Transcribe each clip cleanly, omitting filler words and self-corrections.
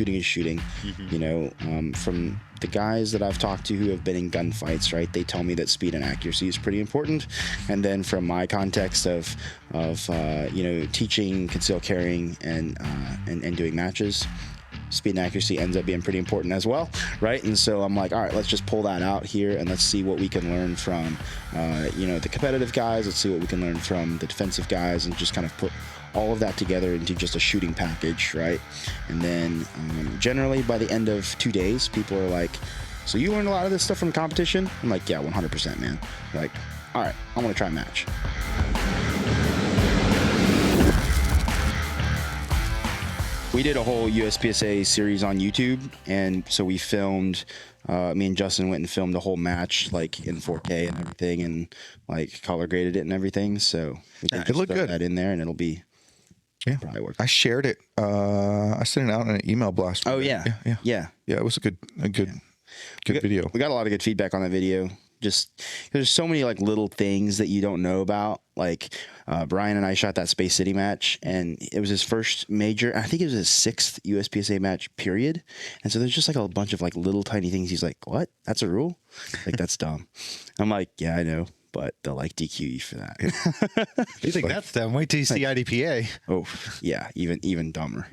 shooting is shooting. You know, from the guys that I've talked to who have been in gunfights, right, they tell me that speed and accuracy is pretty important. And then from my context of you know, teaching concealed carrying and doing matches, speed and accuracy ends up being pretty important as well, right? And so I'm like, all right, let's just pull that out here and let's see what we can learn from you know, the competitive guys. Let's see what we can learn from the defensive guys, and just kind of put all of that together into just a shooting package, right? And then generally by the end of 2 days, people are like, so you learned a lot of this stuff from competition? I'm like, yeah, 100%, man. They're like, all right, I want to try a match. We did a whole USPSA series on YouTube, and so we filmed, me and Justin went and filmed the whole match, like in 4K and everything, and like color graded it and everything. So we can it looked throw good. That in there, and it'll be probably work. I shared it. I sent it out in an email blast. Oh yeah. It was a good video. We got a lot of good feedback on that video. Just there's so many like little things that you don't know about. Like Brian and I shot that Space City match, and it was his first major. I think it was his 6th USPSA match, period. And so there's just like a bunch of like little tiny things. He's like, "What? That's a rule? Like that's dumb." I'm like, "Yeah, I know, but they'll like DQ you for that." You think that's dumb? Wait till you see IDPA. Oh yeah, even dumber.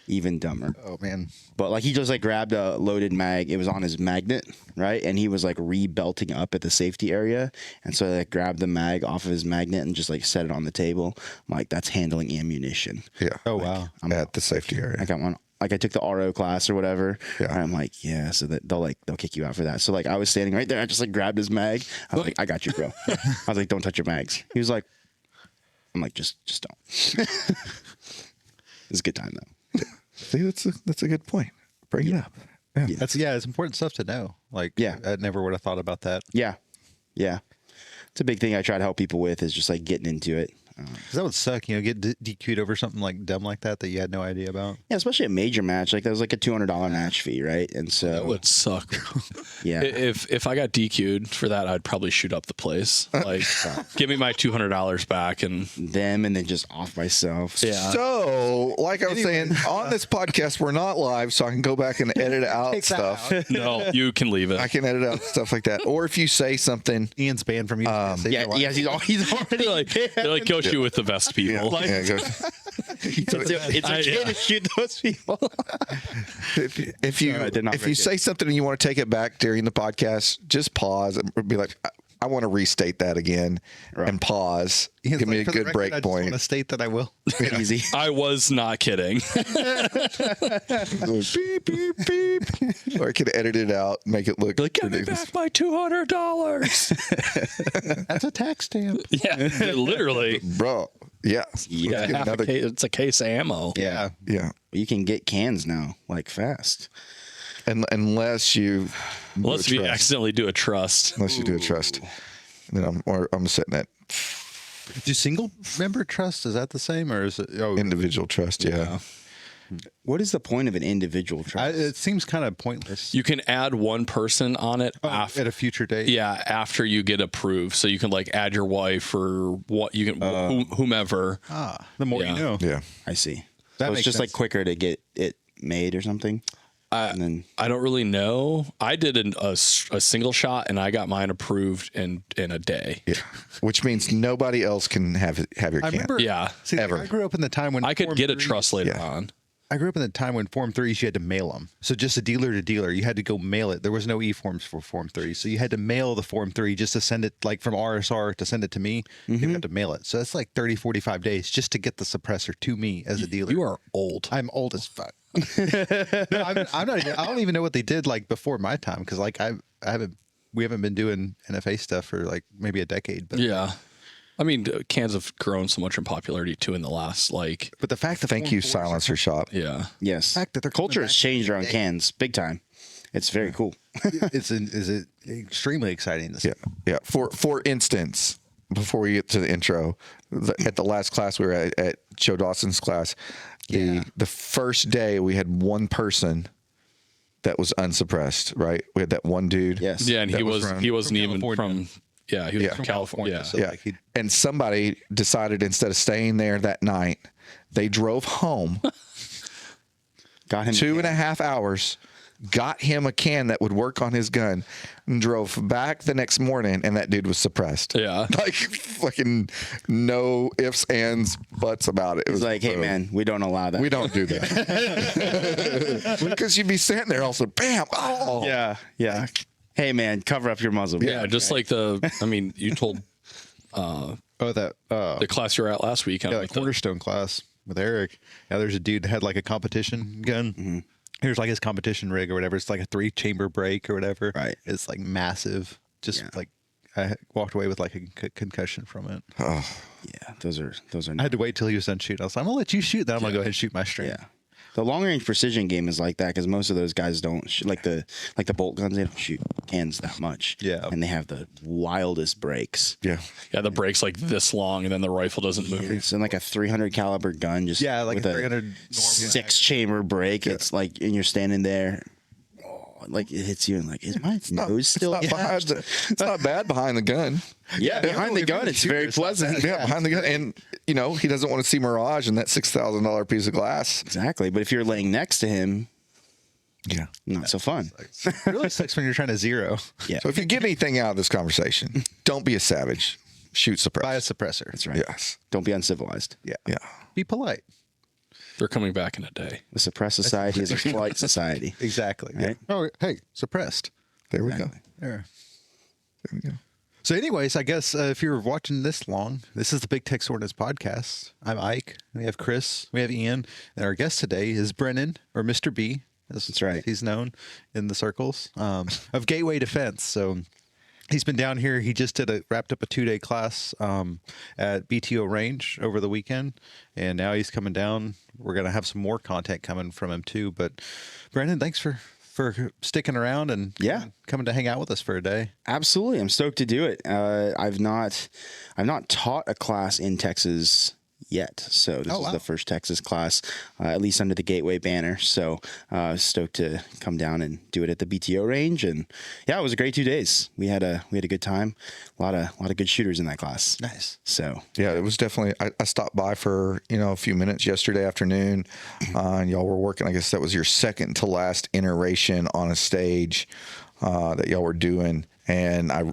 Even dumber. Oh man. But like he just like grabbed a loaded mag. It was on his magnet, right? And he was like rebelting up at the safety area. And so I like, grabbed the mag off of his magnet and just like set it on the table. I'm like, that's handling ammunition. Yeah. Oh wow. I'm at the safety area. I got one. Like I took the RO class or whatever. Yeah. And I'm like, yeah. So that they'll kick you out for that. So like I was standing right there. I just like grabbed his mag. I was like, I got you, bro. I was like, don't touch your mags. He was like, I'm like, just don't. It was a good time though. See, that's a good point. Bring it up. Yeah. That's it's important stuff to know. Like I never would have thought about that. Yeah. It's a big thing I try to help people with, is just like getting into it. Because that would suck, you know, get DQ'd over something like dumb like that you had no idea about. Yeah, especially a major match. Like that was like a $200 match fee, right? And so that would suck. Yeah. If I got DQ'd for that, I'd probably shoot up the place. Like, give me my $200 back and then just off myself. Yeah. So, like I was saying, on this podcast, we're not live, so I can go back and edit out stuff. No, you can leave it. I can edit out stuff like that. Or if you say something, Ian's banned from you. He's already like, they're like, go shoot with the best people. it goes, it's okay to shoot those people. if you say something and you want to take it back during the podcast, just pause and be like, I want to restate that again, and pause. Ian's Give me a for the good record, break I just point. want to state that I will. Easy. I was not kidding. Beep, beep, beep. Or I can edit it out, make it look Like, give me ridiculous. back my $200. That's a tax stamp. Yeah, literally. Bro, yeah. Yeah, it's a case of ammo. Yeah. You can get cans now, like fast. And unless you accidentally do a trust. Unless you do a trust. Then I'm setting that Do single member trust, is that the same, or is it individual trust, yeah. What is the point of an individual trust? it seems kind of pointless. You can add one person on it At a future date. Yeah, after you get approved. So you can like add your wife or what you can whomever. The more you know. Yeah. I see. That So it's makes just sense. like quicker to get it made or something. And then I don't really know. I did a single shot and I got mine approved in a day. Yeah. Which means nobody else can have your I can. remember. Yeah. See, Ever. I grew up in the time when I could Form get a 3 trust later on. I grew up in the time when Form 3s, you had to mail them. So just a dealer to dealer, you had to go mail it. There was no e-forms for Form 3. So you had to mail the Form 3 just to send it, like from RSR to send it to me. You had to mail it. So that's like 30, 45 days just to get the suppressor to me as a dealer. You are old. I'm old as fuck. No, I'm not. I don't even know what they did like before my time, because like we haven't been doing NFA stuff for like maybe a decade. But Yeah. I mean, cans have grown so much in popularity too in the last but the fact that Thank you, Silencer Shop. yeah. yes, fact that they're culture coming has back changed around cans big time. It's very cool. is it extremely exciting to see. Yeah. For instance, before we get to the intro, at the last class we were at Joe Dawson's class, the first day we had one person that was unsuppressed, right? We had that one dude. Yes. Yeah, and That he was wasn't even California. from he was from California. So Yeah. like he, And somebody decided instead of staying there that night, they drove home Got him 2.5 hours. Got him a can that would work on his gun, and drove back the next morning, and that dude was suppressed. Yeah. Like fucking no ifs, ands, buts about it. It He's was like, hey, boom. man, we don't allow that. We don't do that. Because you'd be sitting there also, bam, oh. Yeah. Hey, man, cover up your muzzle. Yeah, just like you told the class you were at last week. Yeah, the Cornerstone class with Eric. Yeah, there's a dude that had like a competition gun. Mm-hmm. Here's like his competition rig or whatever. It's like a 3-chamber break or whatever. Right. It's like massive. Just like I walked away with like a concussion from it. Oh. Yeah, those are. I had to wait till he was done shooting. I was like, I'm gonna let you shoot. Then I'm gonna go ahead and shoot my string. Yeah. The long range precision game is like that because most of those guys don't like the bolt guns. They don't shoot cans that much. Yeah. And they have the wildest breaks. Yeah. Yeah, the break's like this long, and then the rifle doesn't move. It's in like a 300 caliber gun. Just Yeah, like with a 300 normal 6-chamber break. It's like, and you're standing there. Like it hits you and like, is my nose still? It's not bad behind the gun. Yeah, behind the gun, it's very pleasant. Yeah, behind the gun, and he doesn't want to see mirage and that $6,000 piece of glass. Exactly, but if you're laying next to him, Yeah, not so fun. It really sucks when you're trying to zero. Yeah, So if you get anything out of this conversation, don't be a savage. Shoot suppress. Buy a suppressor. that's right. Yes. Don't be uncivilized. Yeah. Yeah. Be polite. They're coming back in a day. The suppressed society is a polite society. Exactly. Right? Oh, hey, suppressed. There we go. There. There we go. So, anyways, I guess if you're watching this long, this is the Big Tech Ordnance podcast. I'm Ike. We have Chris. We have Ian. And our guest today is Brennan, or Mr. B. That's right. He's known in the circles of Gateway Defense. So, he's been down here. He just wrapped up a 2-day class at BTO Range over the weekend, and now he's coming down. We're going to have some more content coming from him too. But Brennan, thanks for sticking around and coming to hang out with us for a day. Absolutely, I'm stoked to do it. I've not taught a class in Texas yet, so this is the first Texas class, at least under the Gateway banner. So stoked to come down and do it at the BTO range, and yeah, it was a great 2 days. We had a good time. A lot of good shooters in that class. Nice. So Yeah, it was definitely. I stopped by for a few minutes yesterday afternoon, and y'all were working. I guess that was your second to last iteration on a stage that y'all were doing. And I,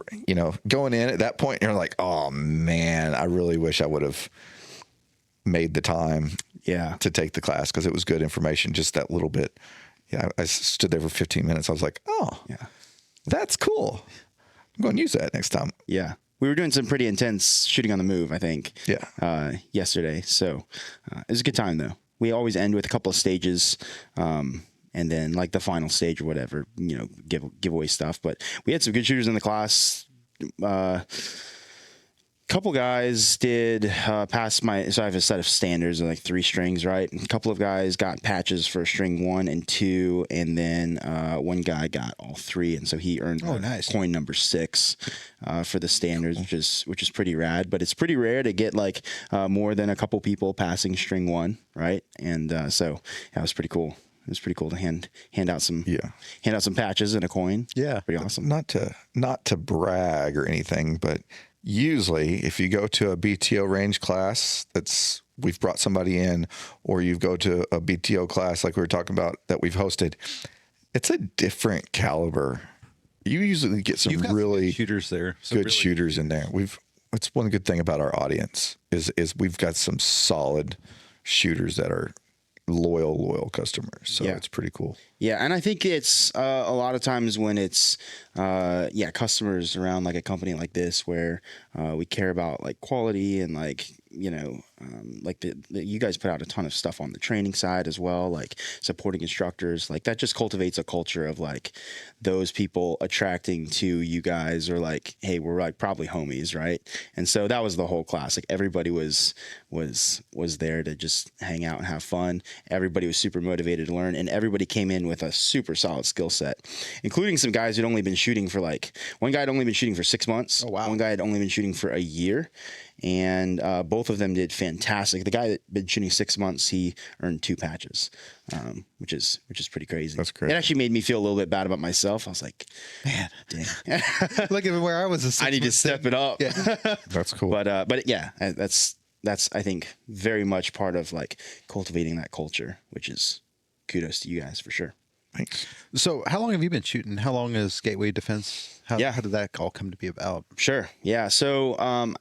going in at that point, you're like, oh man, I really wish I would have made the time to take the class because it was good information, just that little bit. Yeah, I stood there for 15 minutes. I was like, oh, yeah, that's cool. I'm going to use that next time. yeah, we were doing some pretty intense shooting on the move, I think. Yeah. Yesterday. So it was a good time though. We always end with a couple of stages. And then like the final stage or whatever, giveaway stuff. But we had some good shooters in the class. Couple guys did pass so I have a set of standards of like 3 strings, right? And a couple of guys got patches for string 1 and 2, and then one guy got all 3, and so he earned coin number 6 for the standards, which is pretty rad. But it's pretty rare to get like more than a couple people passing string 1, right? And so that was pretty cool. It was pretty cool to hand out some patches and a coin. Yeah, pretty awesome. Not to brag or anything, but usually if you go to a BTO range class we've brought somebody in, or you go to a BTO class like we were talking about that we've hosted, it's a different caliber. You usually get some really shooters there, good shooters in there. It's one good thing about our audience is we've got some solid shooters that are loyal customers. So it's pretty cool. Yeah, and I think it's a lot of times when it's customers around like a company like this where we care about like quality and like like you guys put out a ton of stuff on the training side as well, like supporting instructors, like that just cultivates a culture of like those people attracting to you guys, or like, hey, we're like probably homies, right? And so that was the whole class. Like everybody was there to just hang out and have fun. Everybody was super motivated to learn, and everybody came in with a super solid skill set, including some guys who'd only been shooting for one guy had only been shooting for 6 months. Oh, wow. One guy had only been shooting for a year. And both of them did fantastic. The guy that been shooting 6 months, he earned 2 patches, which is pretty crazy. That's crazy. It actually made me feel a little bit bad about myself. I was like, man, dang. Look at where I was. I need to step it up. Yeah. That's cool. But yeah, that's I think very much part of like cultivating that culture, which is kudos to you guys for sure. Thanks. So how long have you been shooting? How long is Gateway Defense? How did that all come to be about? Sure. Yeah. So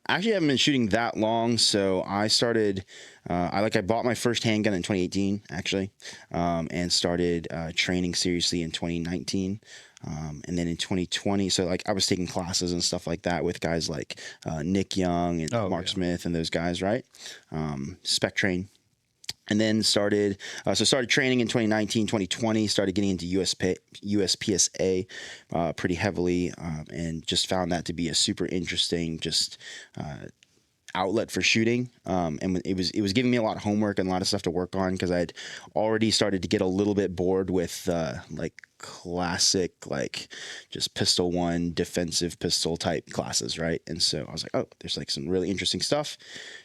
actually, I haven't been shooting that long. So I started. I bought my first handgun in 2018, actually, and started training seriously in 2019. And then in 2020, so like I was taking classes and stuff like that with guys like Nick Young and Mark Smith and those guys, right? Spec Train. And then started training in 2019, 2020, started getting into USPSA pretty heavily, and just found that to be a super interesting outlet for shooting. And it was giving me a lot of homework and a lot of stuff to work on because I'd already started to get a little bit bored with classic, just pistol one defensive pistol type classes, right? And so I was like, oh, there's some really interesting stuff.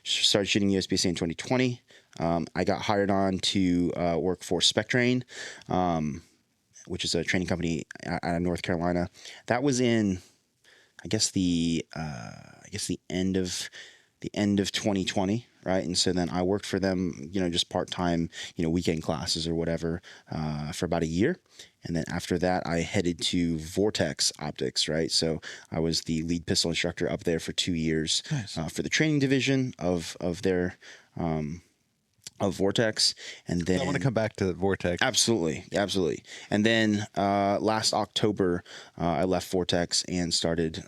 Started shooting USPSA in 2020. I got hired on to work for Spec Train, which is a training company out of North Carolina. That was in, I guess the end of 2020, right? And so then I worked for them, just part-time, weekend classes or whatever, for about a year. And then after that, I headed to Vortex Optics, right? So I was the lead pistol instructor up there for 2 years. Nice. For the training division of their of Vortex. And then I want to come back to Vortex. Absolutely. And then last October, I left Vortex and started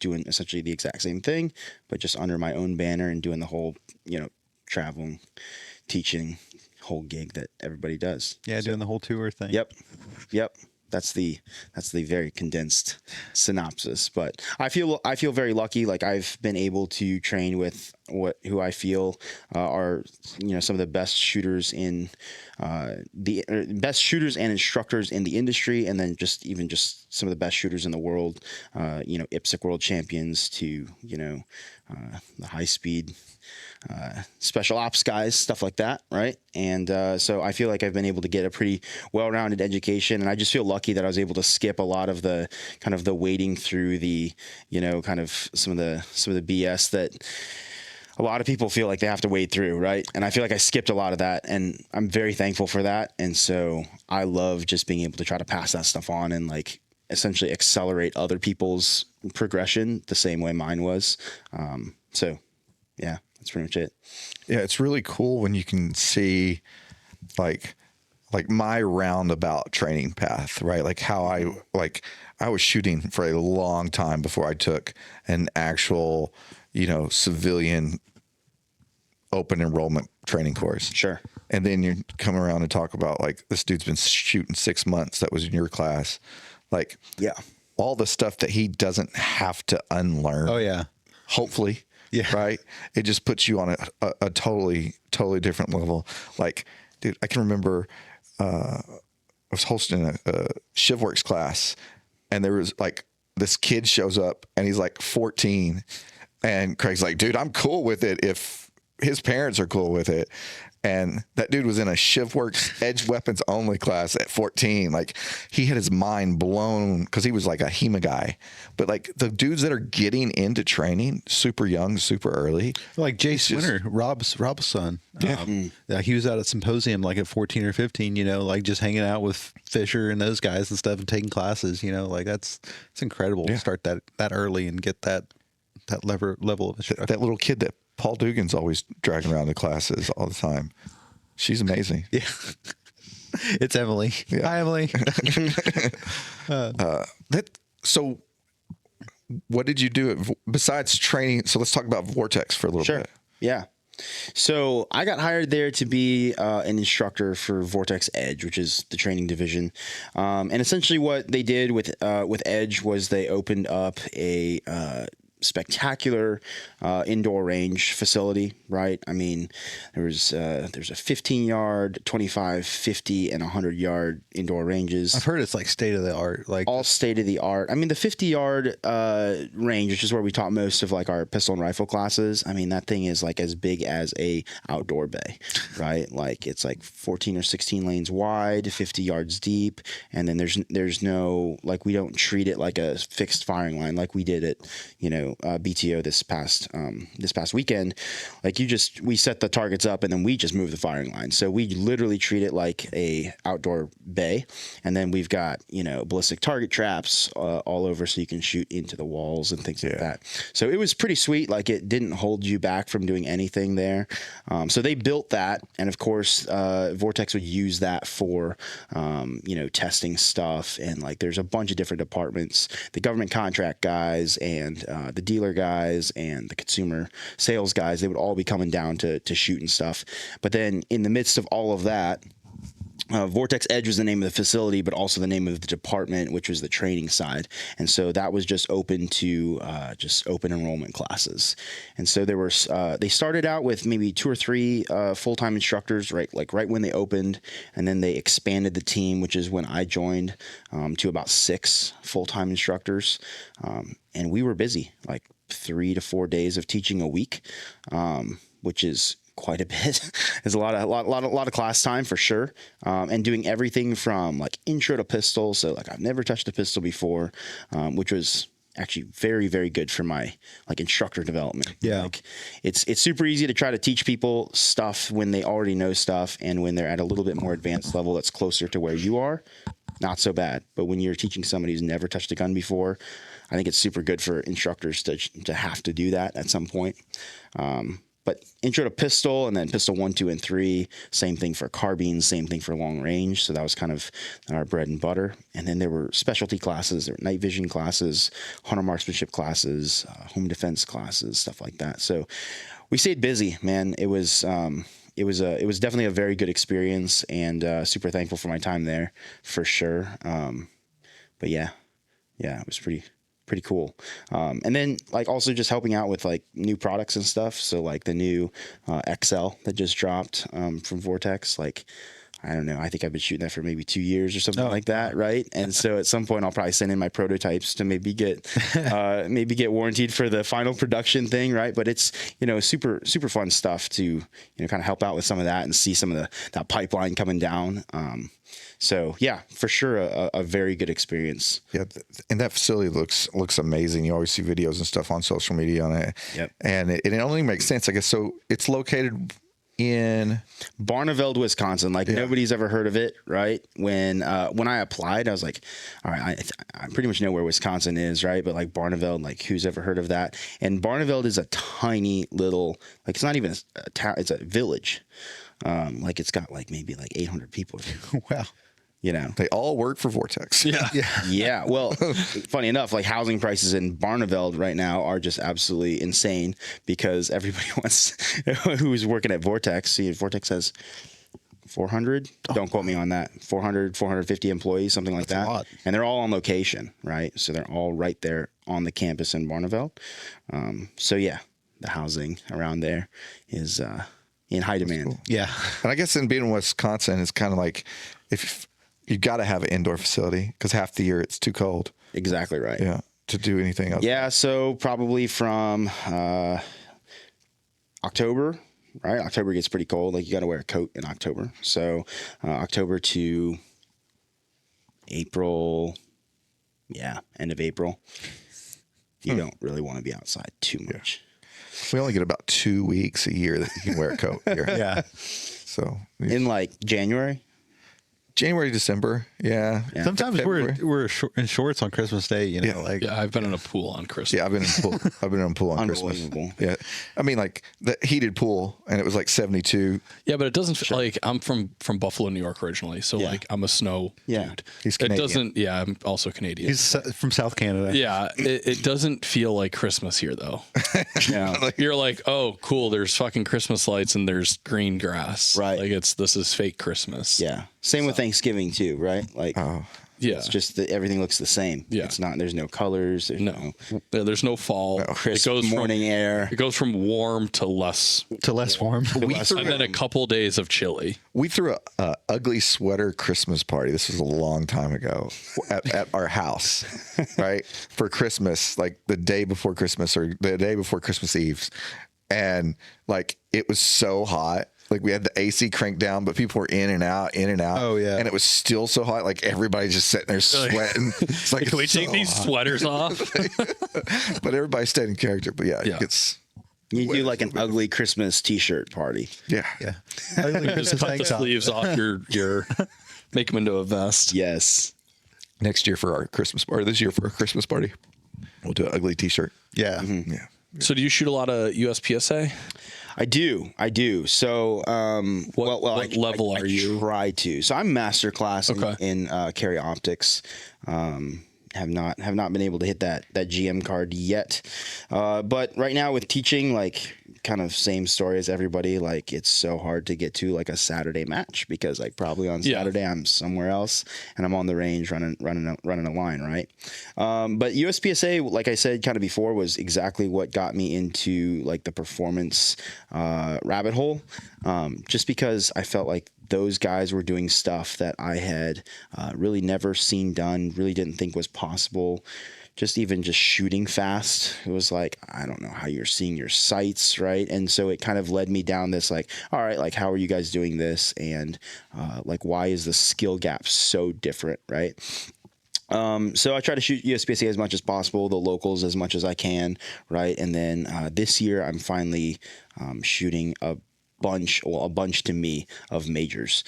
doing essentially the exact same thing, but just under my own banner and doing the whole, traveling, teaching, whole gig that everybody does. Yeah, doing the whole tour thing. Yep. That's the very condensed synopsis. But I feel very lucky. Like I've been able to train with who I feel are some of the best shooters in best shooters and instructors in the industry, and then just some of the best shooters in the world. IPSC world champions to the high speed. Special ops guys, stuff like that, right? And so I feel like I've been able to get a pretty well-rounded education, and I just feel lucky that I was able to skip a lot of the kind of the wading through the kind of some of the BS that a lot of people feel like they have to wade through, right? And I feel like I skipped a lot of that, and I'm very thankful for that. And so I love just being able to try to pass that stuff on and essentially accelerate other people's progression the same way mine was. So yeah. That's pretty much it. Yeah, it's really cool when you can see like my roundabout training path, right? Like how I was shooting for a long time before I took an actual, civilian open enrollment training course. Sure. And then you come around and talk about this dude's been shooting 6 months that was in your class. Yeah. All the stuff that he doesn't have to unlearn. Oh yeah. Hopefully. Yeah. Right. It just puts you on a totally different level. Dude, I can remember I was hosting a ShivWorks class, and there was this kid shows up and he's 14, and Craig's like, dude, I'm cool with it if his parents are cool with it. And that dude was in a ShivWorks edge weapons only class at 14. He had his mind blown because he was a HEMA guy. But the dudes that are getting into training super young, super early. Like Jay Swinner, Rob's son. Yeah. He was out at Symposium at 14 or 15, just hanging out with Fisher and those guys and stuff and taking classes, it's incredible to start that early and get that level of instruction. That little kid that Paul Dugan's always dragging around the classes all the time. She's amazing. Yeah. It's Emily. Yeah. Hi, Emily. So what did you do besides training? So let's talk about Vortex for a little bit. Yeah. So I got hired there to be an instructor for Vortex Edge, which is the training division. And essentially what they did with Edge was they opened up a spectacular indoor range facility, right? I mean, there's a 15-yard, 25, 50, and 100-yard indoor ranges. I've heard it's state of the art, all state of the art. I mean, the 50-yard range, which is where we taught most of our pistol and rifle classes. I mean, that thing is as big as a outdoor bay, right? It's 14 or 16 lanes wide, 50 yards deep, and then there's no we don't treat it like a fixed firing line like we did it, BTO this past weekend, like we set the targets up and then we just move the firing line. So we literally treat it like a outdoor bay, and then we've got ballistic target traps all over, so you can shoot into the walls and things like that. So it was pretty sweet. Like, it didn't hold you back from doing anything there. So they built that, and of course Vortex would use that for testing stuff, and like there's a bunch of different departments, the government contract guys and the dealer guys and the consumer sales guys. They would all be coming down to shoot and stuff. But then in the midst of all of that, Vortex Edge was the name of the facility, but also the name of the department, which was the training side. And so that was just open to just open enrollment classes. And so there were they started out with maybe 2 or 3 full-time instructors, right when they opened, and then they expanded the team, which is when I joined, to about 6 full-time instructors. And we were busy, like 3 to 4 days of teaching a week, which is quite a bit. There's a lot of class time for sure, and doing everything from like intro to pistol. So like I've never touched a pistol before, which was actually very, very good for my like instructor development. Yeah, like it's super easy to try to teach people stuff when they already know stuff, and when they're at a little bit more advanced level that's closer to where you are, not so bad. But when you're teaching somebody who's never touched a gun before, I think it's super good for instructors to have to do that at some point. But intro to pistol, and then pistol 1, 2, and 3, same thing for carbines, same thing for long range. So that was kind of our bread and butter. And then there were specialty classes, there were night vision classes, hunter marksmanship classes, home defense classes, stuff like that. So we stayed busy, man. It was definitely a very good experience, and super thankful for my time there for sure. But yeah, it was pretty cool. And then like also just helping out with like new products and stuff. So like the new XL that just dropped from Vortex, like, I don't know, I think I've been shooting that for maybe 2 years or something like that, right? And so at some point I'll probably send in my prototypes to maybe get warranted for the final production thing, right? But it's super fun stuff to kind of help out with some of that and see some of that pipeline coming down. So yeah, for sure, a very good experience. Yeah, and that facility looks amazing. You always see videos and stuff on social media on it. Yep. And it only makes sense, I guess. So it's located in Barneveld, Wisconsin. Like nobody's ever heard of it, right? When I applied, I was like, all right, I pretty much know where Wisconsin is, right? But like Barneveld, like who's ever heard of that? And Barneveld is a tiny little, like it's not even a town, it's a village. Like it's got like maybe like 800 people. Wow. They all work for Vortex. Yeah. Well, funny enough, like housing prices in Barneveld right now are just absolutely insane, because everybody wants who's working at Vortex. See, Vortex has 400. Don't quote me on that. 400, 450 employees, something like that. A lot. And they're all on location, right? So they're all right there on the campus in Barneveld. So yeah, the housing around there is in high demand. Cool. Yeah. And I guess in being in Wisconsin, it's kind of like if you got to have an indoor facility, because half the year it's too cold. Exactly right. Yeah, to do anything else. Yeah, so probably from October, right? October gets pretty cold. Like you got to wear a coat in October. So October to April, end of April. You don't really want to be outside too much. We only get about 2 weeks a year that you can wear a coat here. Yeah. So in like January, December. Yeah. Sometimes February. we're in shorts on Christmas Day, like. Yeah, I've been in a pool on Christmas. Yeah, I've been in a pool. I've been in a pool on Christmas. Yeah. I mean, like the heated pool, and it was like 72. Yeah, but it doesn't feel like I'm from Buffalo, New York originally, so like I'm a snow dude. He's Canadian. It doesn't. Yeah, I'm also Canadian. He's from South Canada. Yeah, it doesn't feel like Christmas here though. Yeah. You're like, oh, cool. There's fucking Christmas lights and there's green grass. Right. Like this is fake Christmas. Yeah. Same with Thanksgiving too, right? Like, yeah, it's just that everything looks the same. Yeah. It's not. There's no colors. There's no fall. Crisp It goes morning air. It goes from warm to less warm. and then a couple days of chilly. We threw a ugly sweater Christmas party. This was a long time ago at our house, right? For Christmas, like the day before Christmas or the day before Christmas Eve. And like, it was so hot. Like we had the AC cranked down, but people were in and out, in and out. Oh, yeah. And it was still so hot. Like everybody's just sitting there sweating. It's like, Can we it's take so these hot. sweaters off? But everybody stayed in character. But yeah, Yeah. it gets, You do like an ugly Christmas T-shirt party. yeah. Yeah. Just cut the sleeves off your make them into a vest. Yes. Next year for our Christmas party, this year for our Christmas party, we'll do an ugly T-shirt. Yeah. Yeah. So do you shoot a lot of USPSA? I do. So, What level are you? Try to. So I'm master class Okay. in carry optics. Have not been able to hit that GM card yet. But right now with teaching, like kind of same story as everybody. Like it's so hard to get to like a Saturday match because like probably on Saturday I'm somewhere else and I'm on the range running a line, right? But USPSA, like I said kind of before, was exactly what got me into like the performance rabbit hole. Just because I felt like those guys were doing stuff that I had really never seen done, really didn't think was possible. Just shooting fast. It was like, I don't know how you're seeing your sights, right? And so it kind of led me down this like, all right, like how are you guys doing this? And like, why is the skill gap so different, right? So I try to shoot USPSA as much as possible, the locals as much as I can, right? And then this year I'm finally shooting a bunch to me of majors.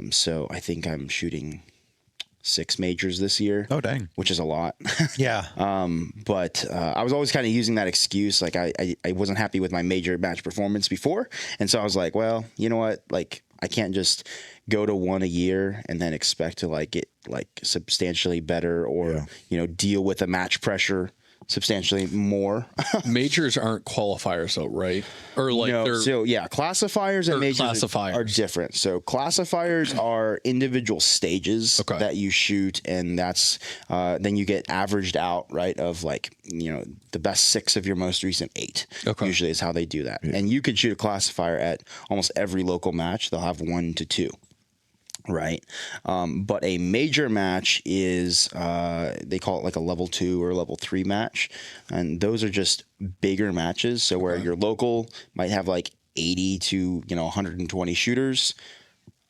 So I think I'm shooting 6 majors this year. Oh, dang. Which is a lot. Yeah. But I was always kind of using that excuse. Like I wasn't happy with my major match performance before. And so I was like, well, you know what? Like I can't just go to one a year and then expect to like get like substantially better or, you know, deal with the match pressure substantially more. Majors aren't qualifiers though, right? Or like No, they're so yeah, classifiers and majors classifiers. are different. So classifiers are individual stages that you shoot, and that's then you get averaged out, right? Of like, you know, the best 6 of your most recent 8. Usually is how they do that. And you could shoot a classifier at almost every local match. They'll have 1 to 2. Right. But a major match is, they call it like a level 2 or level 3 match. And those are just bigger matches. So where your local might have like 80 to, 120 shooters,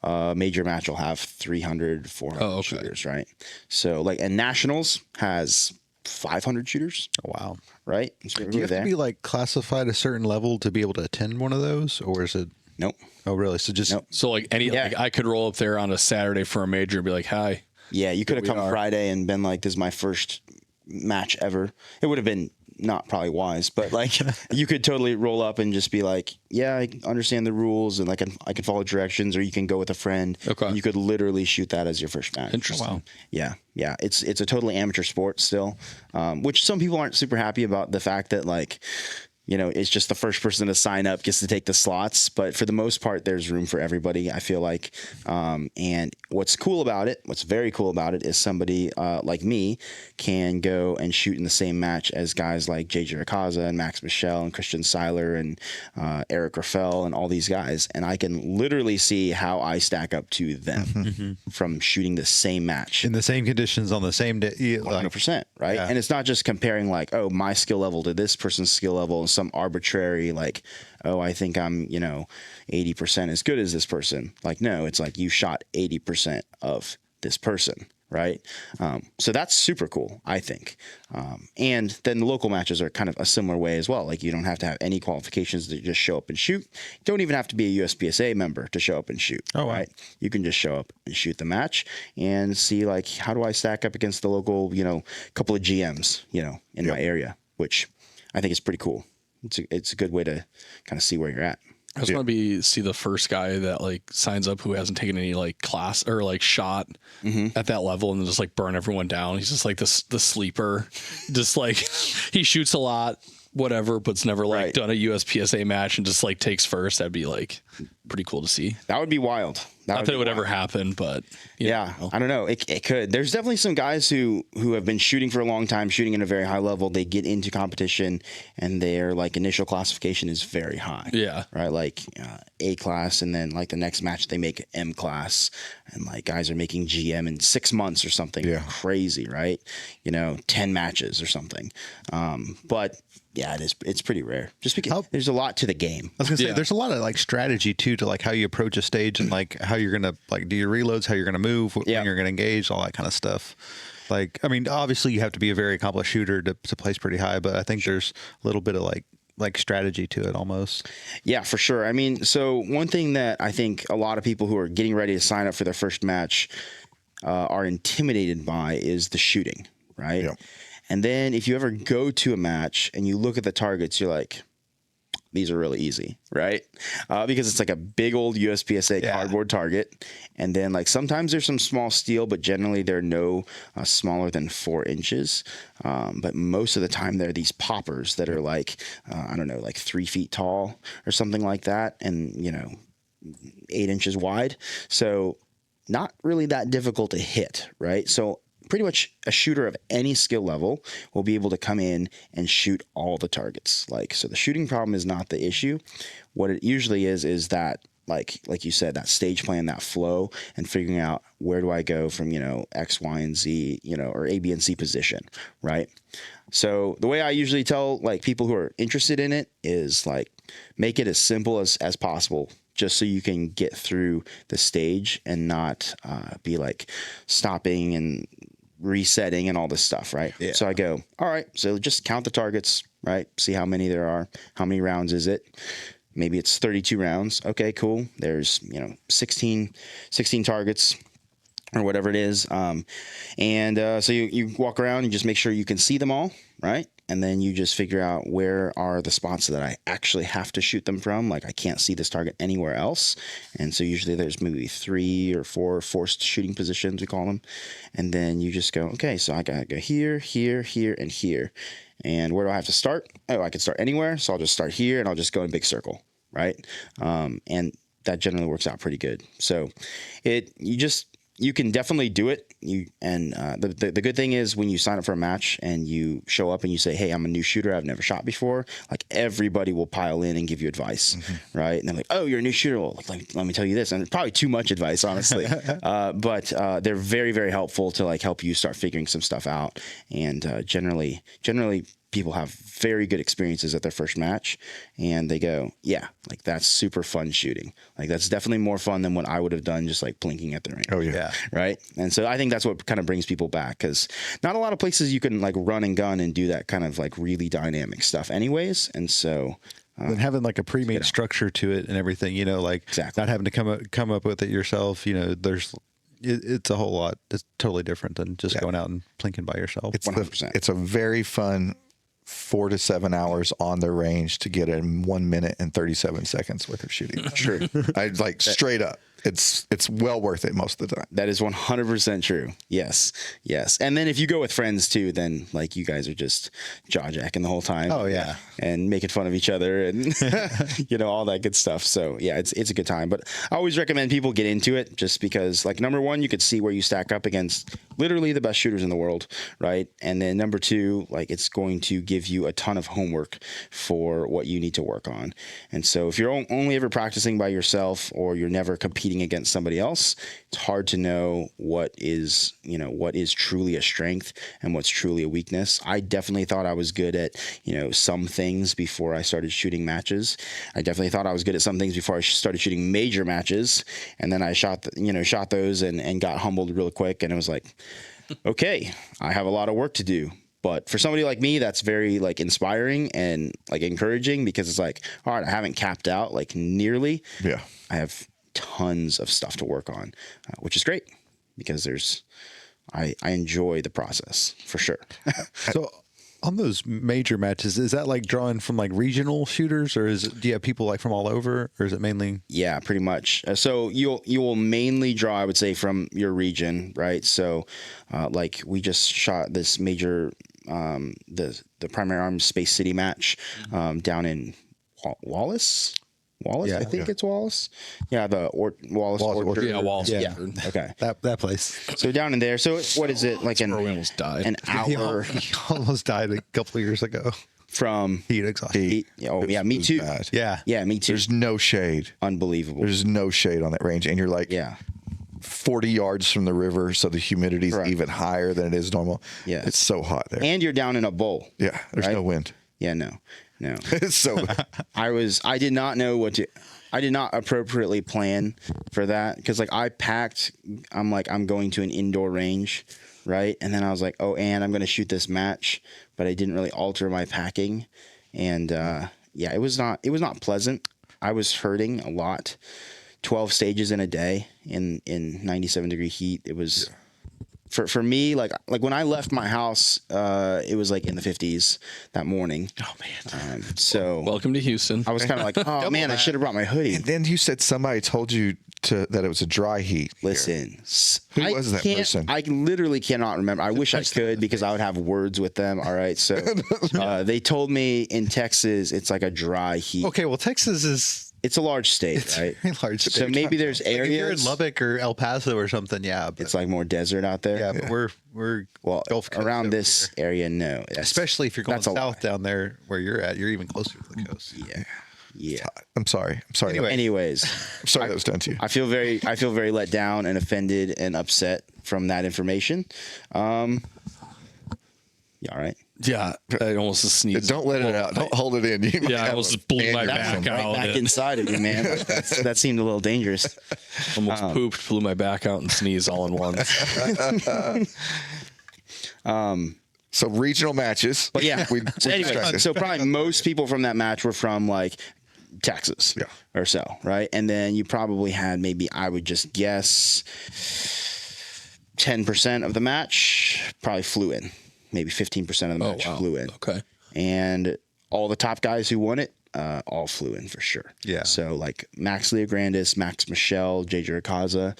major match will have 300, 400 shooters. Right. So like, and nationals has 500 shooters. Oh, wow. Right. So Do you have to be like classified a certain level to be able to attend one of those, or is it? Nope. Oh, really? So just so like like I could roll up there on a Saturday for a major and be like, hi. Yeah, you could have come Friday and been like, this is my first match ever. It would have been not probably wise, but like you could totally roll up and just be like, yeah, I understand the rules and like I can follow directions, or you can go with a friend. And you could literally shoot that as your first match. Interesting. Wow. Yeah. Yeah. It's a totally amateur sport still, which some people aren't super happy about the fact that like, it's just the first person to sign up gets to take the slots. But for the most part, there's room for everybody, I feel like. And what's very cool about it is somebody like me can go and shoot in the same match as guys like JJ Rakaza and Max Michel and Christian Seiler and Eric Raffel and all these guys. And I can literally see how I stack up to them from shooting the same match. in the same conditions on the same day. 100%, right? Yeah. And it's not just comparing like, oh, my skill level to this person's skill level and some arbitrary like, oh, I think I'm, 80% as good as this person. Like, no, it's like you shot 80% of this person, right? So that's super cool, I think. And then the local matches are kind of a similar way as well. Like you don't have to have any qualifications to just show up and shoot. You don't even have to be a USPSA member to show up and shoot. Oh, wow. Right? You can just show up and shoot the match and see like, how do I stack up against the local, couple of GMs, in my area, which I think is pretty cool. It's a good way to kind of see where you're at. I just want to see the first guy that like signs up who hasn't taken any like class or like shot at that level and just like burn everyone down. He's just like the sleeper, just like he shoots a lot, whatever, but's never like done a USPSA match and just like takes first. That'd be like pretty cool to see. That would be wild. Not that it would ever happen, but yeah, I don't know. It could. There's definitely some guys who have been shooting for a long time, shooting at a very high level. They get into competition, and their like initial classification is very high. Yeah. Right. Like A class, and then like the next match they make M class, and like guys are making GM in 6 months or something crazy. Right. 10 matches or something. But yeah, it's pretty rare. Just because there's a lot to the game. I was gonna say there's a lot of like strategy too to like how you approach a stage and like how you're gonna like do your reloads, how you're gonna move, when you're gonna engage, all that kind of stuff. Like, I mean, obviously you have to be a very accomplished shooter to place pretty high, but I think there's a little bit of like strategy to it almost. Yeah, for sure. I mean, so one thing that I think a lot of people who are getting ready to sign up for their first match are intimidated by is the shooting, right? Yep. And then if you ever go to a match and you look at the targets, you're like, these are really easy, right? Because it's like a big old USPSA cardboard target. And then like sometimes there's some small steel, but generally they're no smaller than 4 inches. But most of the time they're these poppers that are like, I don't know, like 3 feet tall or something like that. And, 8 inches wide. So not really that difficult to hit, right? So pretty much a shooter of any skill level will be able to come in and shoot all the targets. So the shooting problem is not the issue. What it usually is that like you said, that stage plan, that flow, and figuring out where do I go from, X, Y, and Z, or A, B, and C position, right? So the way I usually tell like people who are interested in it is like make it as simple as possible, just so you can get through the stage and not be like stopping and resetting and all this stuff, right? Yeah. So I go, all right, so just count the targets, right? See how many there are. How many rounds is it? Maybe it's 32 rounds. Okay, cool. There's, 16 targets or whatever it is. So you walk around and just make sure you can see them all, right? And then you just figure out where are the spots that I actually have to shoot them from. Like I can't see this target anywhere else. And so usually there's maybe 3 or 4 forced shooting positions, we call them. And then you just go, okay, so I gotta go here, here, here, and here. And where do I have to start? Oh, I can start anywhere. So I'll just start here and I'll just go in a big circle, right? And that generally works out pretty good. So you can definitely do it. The good thing is when you sign up for a match and you show up and you say, hey, I'm a new shooter, I've never shot before, like everybody will pile in and give you advice, right? And they're like, oh, you're a new shooter. Well, let me tell you this. And it's probably too much advice, honestly. But they're very, very helpful to like help you start figuring some stuff out. And generally people have very good experiences at their first match and they go, yeah, like that's super fun shooting. Like that's definitely more fun than what I would have done just like blinking at the range. Oh yeah. Right. And so I think that's what kind of brings people back, because not a lot of places you can like run and gun and do that kind of like really dynamic stuff anyways. And so and having like a pre-made structure to it and everything, like exactly. Not having to come up with it yourself, it's a whole lot. It's totally different than just going out and plinking by yourself. It's 100%. It's a very fun 4 to 7 hours on the range to get in 1 minute and 37 seconds worth of shooting. True. I like straight up. It's well worth it most of the time. That is 100% true. Yes. And then if you go with friends too, then like you guys are just jaw jacking the whole time. Oh yeah. And making fun of each other and all that good stuff. So yeah, it's a good time. But I always recommend people get into it just because like number one, you could see where you stack up against literally the best shooters in the world, right? And then number two, like it's going to give you a ton of homework for what you need to work on. And so if you're only ever practicing by yourself or you're never competing against somebody else, it's hard to know what is truly a strength and what's truly a weakness. I definitely thought I was good at, some things before I started shooting matches. I definitely thought I was good at some things before I started shooting major matches. And then I shot those and got humbled real quick. And it was like, okay, I have a lot of work to do. But for somebody like me, that's very like inspiring and like encouraging, because it's like, all right, I haven't capped out like nearly. Yeah. I have tons of stuff to work on, which is great because I enjoy the process for sure. So on those major matches, is that like drawing from like regional shooters, or do you have people like from all over, or is it mainly? Yeah, pretty much. So you will mainly draw, I would say, from your region, right? So like we just shot this major, the primary arms Space City match down in Wallace. Wallace. Yeah. I think it's Wallace. Yeah, the Wallace Orchard. Yeah, Wallace. Yeah. Orchard. Okay. That place. So down in there. So what is it like Where we almost died. an hour He almost died a couple of years ago. from? Heat exhaustion. Oh yeah, me It was too. bad. Yeah. Yeah, me too. There's no shade. Unbelievable. There's no shade on that range, and you're like Yeah. 40 yards from the river, so the humidity's Correct. even higher than it is normal. Yeah. It's so hot there. And you're down in a bowl. Yeah, there's right? no wind. Yeah, no. It's so I did not know I did not appropriately plan for that because like I packed, I'm going to an indoor range, right? And then I was like, oh, and I'm going to shoot this match, but I didn't really alter my packing. And yeah, it was not pleasant. I was hurting a lot. 12 stages in a day in 97-degree heat. It was for me like when I left my house, it was like in the 50s that morning. Oh man. So Welcome to Houston. I was kind of like, oh man, I should have brought my hoodie. And then you said somebody told you that it was a dry heat. Listen, Who was that person? I literally cannot remember. I wish I could because I would have words with them. All right, so they told me in Texas it's like a dry heat. Okay, well, Texas is It's a large state, it's right? a very large So state. maybe there's Like if you're in areas. Lubbock or El Paso or something, yeah. But, It's like more desert out there. yeah, but we're Well, Gulf Coast around over this here. area, no. That's- Especially if you're going that's a south down there where you're at, you're even closer to the coast. Yeah. I'm sorry. Anyway. Anyways, I'm sorry that was done to you. I feel very let down and offended and upset from that information. Yeah, all right. yeah, I almost sneezed. Don't let it out. Don't hold it in. You might Yeah, I have almost an blew my aneurysm. back out. Back inside of you, man. That seemed a little dangerous. Almost pooped, blew my back out, and sneezed all in once. So regional matches. But yeah. We So anyway, distracted. so probably most people from that match were from like Texas, Yeah. or so, right? And then you probably had maybe I would just guess 10% of the match probably flew in, maybe 15% of the match flew in, Okay. and all the top guys who won it all flew in for sure. Yeah. So like Max Leograndis, Max Michel, JJ Rakaza,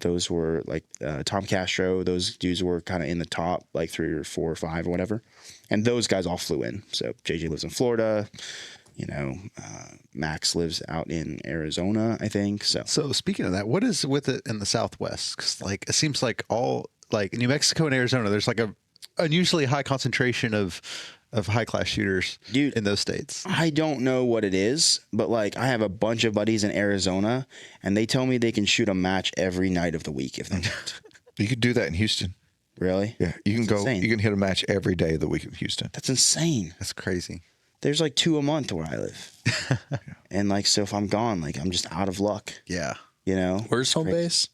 those were like Tom Castro. Those dudes were kind of in the top, like 3 or 4 or 5 or whatever. And those guys all flew in. So JJ lives in Florida. You know, Max lives out in Arizona, I think. So Speaking of that, what is with it in the Southwest? 'Cause like it seems like all like New Mexico and Arizona, there's like a unusually high concentration of high class shooters, Dude. in those states. I don't know what it is, but like I have a bunch of buddies in Arizona, and they tell me they can shoot a match every night of the week if they want. You could do that in Houston. Really? Yeah, you can go. insane. You can hit a match every day of the week in Houston. That's insane. That's crazy. There's like 2 a month where I live. And like, so if I'm gone, like I'm just out of luck, Yeah. you know? Where's home base?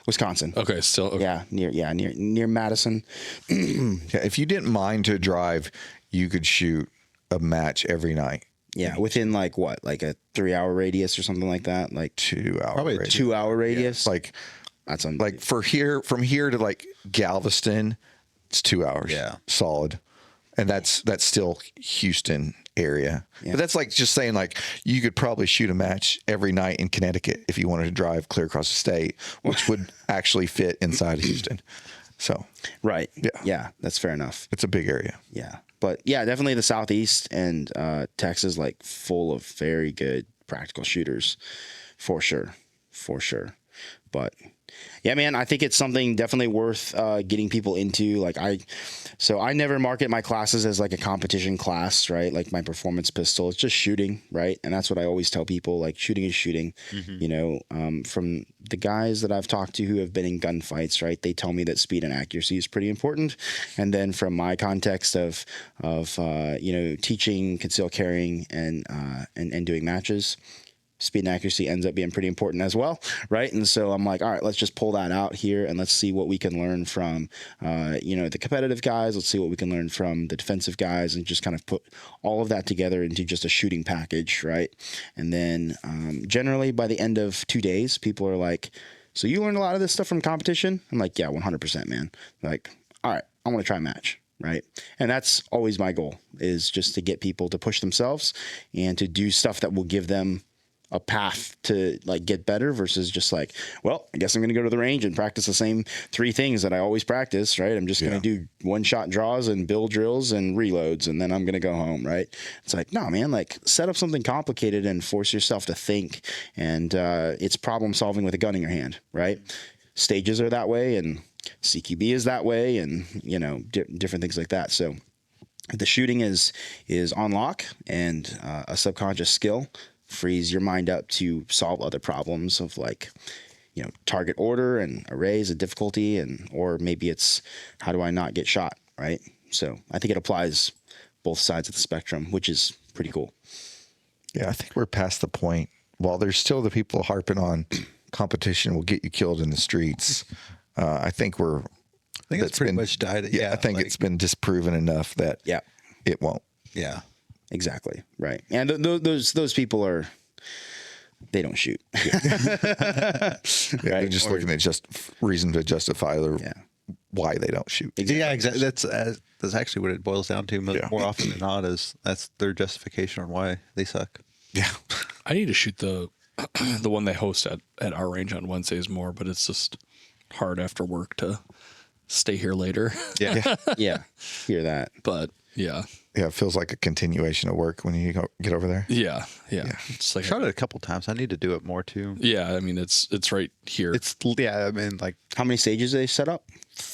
Wisconsin. Okay, still. Okay. Yeah, near Madison. Yeah, if you didn't mind to drive, you could shoot a match every night. Yeah, within like what? Like a 3-hour radius or something like that? Like 2 hours. Probably radius. 2-hour radius? Like That's from here to like Galveston, it's 2 hours. Yeah. Solid. And that's still Houston area. Yeah. But that's like just saying like you could probably shoot a match every night in Connecticut if you wanted to drive clear across the state, which would actually fit inside of Houston. So right. Yeah. Yeah, that's fair enough. it's a big area. Yeah. But yeah, definitely the Southeast and Texas, like full of very good practical shooters for sure. But yeah, man, I think it's something definitely worth getting people into. Like I never market my classes as like a competition class, right? Like my performance pistol, it's just shooting, right? And that's what I always tell people, like shooting is shooting. You know, from the guys that I've talked to who have been in gunfights, right? They tell me that speed and accuracy is pretty important. And then from my context of you know, teaching concealed carrying and doing matches, speed and accuracy ends up being pretty important as well, right? And so I'm like, all right, let's just pull that out here and let's see what we can learn from, you know, the competitive guys. Let's see what we can learn from the defensive guys and just kind of put all of that together into just a shooting package, right? And then generally by the end of 2 days, people are like, so you learned a lot of this stuff from competition? I'm like, yeah, 100%, man. Like, all right, I want to try a match. Right. And that's always my goal, is just to get people to push themselves and to do stuff that will give them a path to like get better versus just like, well, I guess I'm going to go to the range and practice the same 3 things that I always practice, right? I'm just going to do one-shot draws and bill drills and reloads, and then I'm going to go home, right? It's like, no, man, like set up something complicated and force yourself to think, and it's problem solving with a gun in your hand, right? Stages are that way, and CQB is that way, and you know, different things like that. So the shooting is on lock, and a subconscious skill frees your mind up to solve other problems of like, you know, target order and arrays of difficulty, and or maybe it's how do I not get shot, right? So I think it applies both sides of the spectrum, which is pretty cool. Yeah, I think we're past the point. While there's still the people harping on competition will get you killed in the streets, I think it's pretty much died. Yeah, I think it's been disproven enough that it won't. Yeah, exactly. Right. And those people they don't shoot. They're just looking at just reason to justify why they don't shoot. Exactly. Yeah, exactly. That's actually what it boils down to. More often than not, is that's their justification on why they suck. Yeah, I need to shoot the one they host at our range on Wednesdays more, but it's just hard after work to stay here later. Yeah. Hear that. But yeah, it feels like a continuation of work when you get over there. Yeah. It's like I shot it a couple times. I need to do it more too. Yeah, I mean it's right here. I mean, like how many stages do they set up?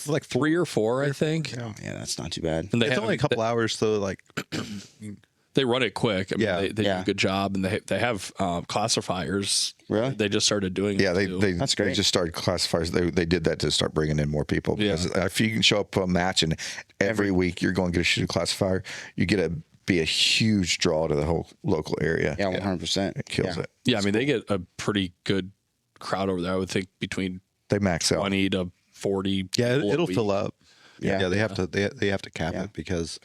Like 3 or 4, I think. Yeah, that's not too bad. And it's only a couple hours, so like they run it quick. I mean, they do a good job, and they have classifiers. Really? They just started doing. Yeah, it that's great. They just started classifiers. They did that to start bringing in more people. Because if you can show up to a match and every week you're going to get a shooting classifier, you get to be a huge draw to the whole local area. Yeah, 100%. It kills it. Yeah, I mean they get a pretty good crowd over there. I would think between they max out 20 to 40. Yeah, people it'll a week. fill up. Yeah. They have to cap it because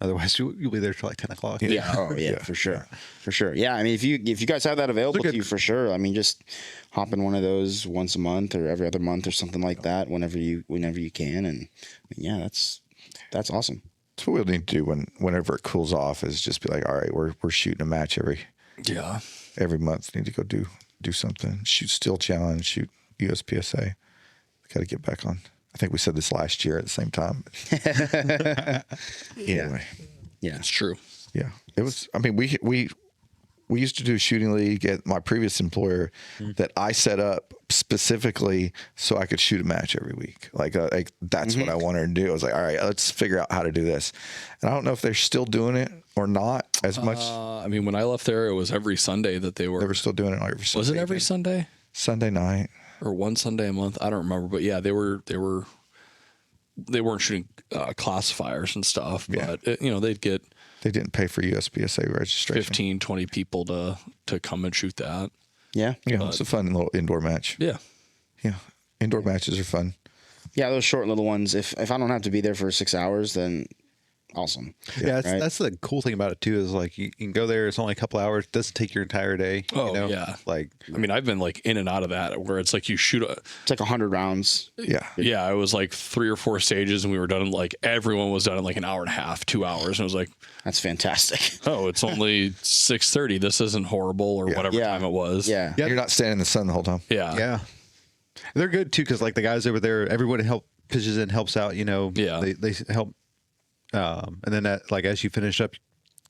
otherwise you'll be there till like 10 o'clock. Yeah. Oh yeah, for sure. Yeah, I mean if you guys have that available to you, for sure. I mean just hop in one of those once a month or every other month or something like that whenever you can, and yeah, that's awesome. That's what we'll need to do whenever it cools off is just be like, all right, we're shooting a match every month. Need to go do something. Shoot Steel Challenge, shoot USPSA. Got to get back on. I think we said this last year at the same time. Anyway. Yeah. It's true. Yeah. It was, I mean, we used to do a shooting league at my previous employer that I set up specifically so I could shoot a match every week. Like that's what I wanted to do. I was like, all right, let's figure out how to do this. And I don't know if they're still doing it or not as much. I mean, when I left there, it was every Sunday that they were still doing it every Sunday. Was it every Sunday? Sunday night. Or one Sunday a month? I don't remember. But yeah, they weren't shooting classifiers and stuff. But, they didn't pay for USPSA registration. 15, 20 people to come and shoot that. Yeah. Yeah, it's a fun little indoor match. Yeah. Yeah. Indoor matches are fun. Yeah, those short little ones. If I don't have to be there for 6 hours, then awesome. Yeah, that's the cool thing about it too. Is like you can go there. It's only a couple hours. It doesn't take your entire day. Oh yeah. Like I mean, I've been like in and out of that where it's like you shoot it's like 100 rounds. Yeah. Yeah. It was like 3 or 4 stages, and we were done in like everyone was done in like an hour and a half, 2 hours, and it was like, that's fantastic. oh, it's only 6:30. This isn't horrible or whatever time it was. Yeah. You're not standing in the sun the whole time. Yeah. yeah, they're good too because like the guys over there, everyone pitches in, helps out. Yeah. They help. And then that, like, as you finish up,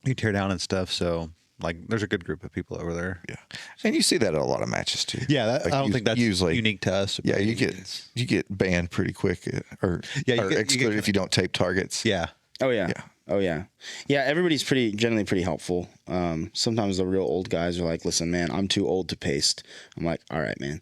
you tear down and stuff. So like, there's a good group of people over there. Yeah. And you see that at a lot of matches too. Yeah. Like I don't think that's usually unique to us. Yeah. You get banned pretty quick or excluded if you don't tape targets. Yeah. Oh yeah. Oh yeah. Yeah, everybody's generally pretty helpful. Sometimes the real old guys are like, listen, man, I'm too old to paste. I'm like, all right, man.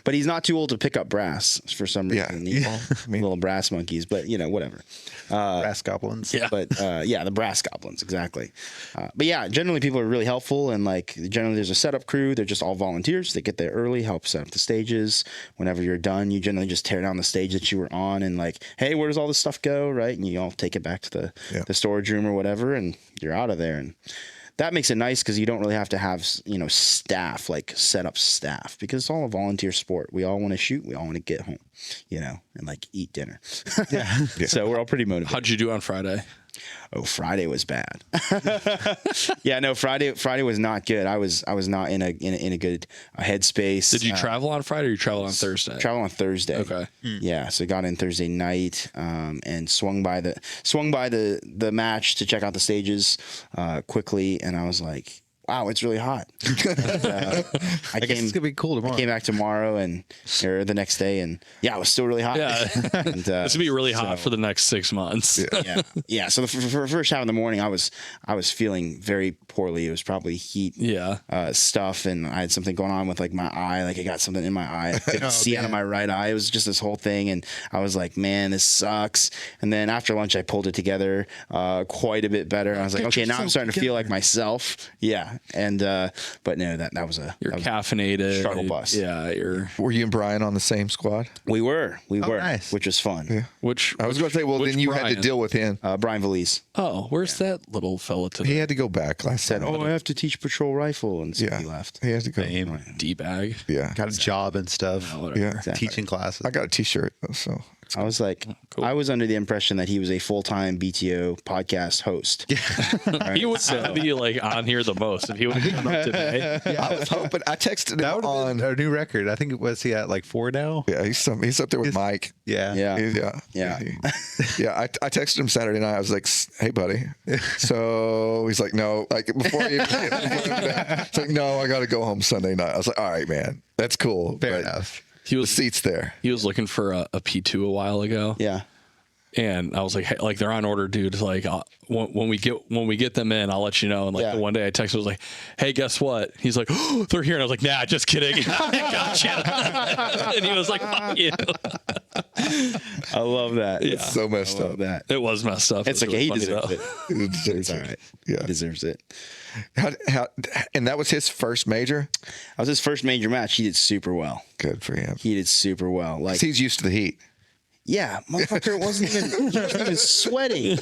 But he's not too old to pick up brass for some reason. Yeah. Little brass monkeys, but whatever. Brass goblins. Yeah. But the brass goblins, exactly. But yeah, generally people are really helpful, and like generally there's a setup crew. They're just all volunteers. They get there early, help set up the stages. Whenever you're done, you generally just tear down the stage that you were on and like, hey, where does all this stuff go, right? And you all take it back to the storage room or whatever, and you're out of there. And that makes it nice because you don't really have to have staff, like set up staff, because it's all a volunteer sport. We all want to shoot, we all want to get home, and like eat dinner. Yeah. So we're all pretty motivated. How'd you do on Friday? Oh, Friday was bad. Yeah, no, Friday was not good. I was not in a good headspace. Did you travel on Friday or you travel on Thursday? Travel on Thursday. Okay. Yeah, so got in Thursday night and swung by the match to check out the stages quickly, and I was like, wow, it's really hot. I guess it's gonna be cool tomorrow. I came back tomorrow or the next day, and yeah, it was still really hot. Yeah. And, It's gonna be really hot for the next 6 months. yeah. So for first half of the morning, I was feeling very poorly. It was probably heat stuff, and I had something going on with like my eye. Like I got something in my eye. I couldn't see out of my right eye. It was just this whole thing, and I was like, man, this sucks. And then after lunch, I pulled it together quite a bit better. I was like, okay, now I'm starting to feel like myself. Yeah. And but no, that was You're caffeinated. Struggle bus. Yeah, Were you and Brian on the same squad? We were, nice. which was fun. Yeah. Which I was going to say, well, which then you had Brian? to deal with him. Brian Valise Oh, where's that little fella today? He had to go back last said, time. "Oh, I have to teach patrol rifle," and so he left. He had to go. D-bag. Yeah. Got a job and stuff. Whatever. Yeah. Exactly. Teaching classes. I got a T-shirt, so I was like, Cool. I was under the impression that he was a full-time BTO podcast host. He would be like on here the most if he would have come up today. I was hoping. I texted That him would on. have been our new record. I think was he at like 4 now? Yeah, he's up there with Mike. Yeah. Yeah. Yeah. Yeah. I texted him Saturday night. I was like, "Hey, buddy." So he's like, "No." Like before he it's like, "No, I got to go home Sunday night." I was like, "All right, man, that's cool." Fair but enough. He The was seat's there. he was looking for a P2 a while ago. Yeah. And I was like, hey, like they're on order, dude. Like when we get them in, I'll let you know. And like the one day I texted, I was like, hey, guess what? He's like, oh, they're here. And I was like, nah, just kidding. Gotcha. And he was like, fuck you. I love that. Yeah. So messed up. That. It was messed up. It's It was okay. He funny, deserves though. it. He deserves It's all it. right. Yeah. He deserves it. How, and that was his first major. That was his first major match. He did super well. Good for him. He did super well. Like, He's used to the heat. yeah, motherfucker wasn't even sweating.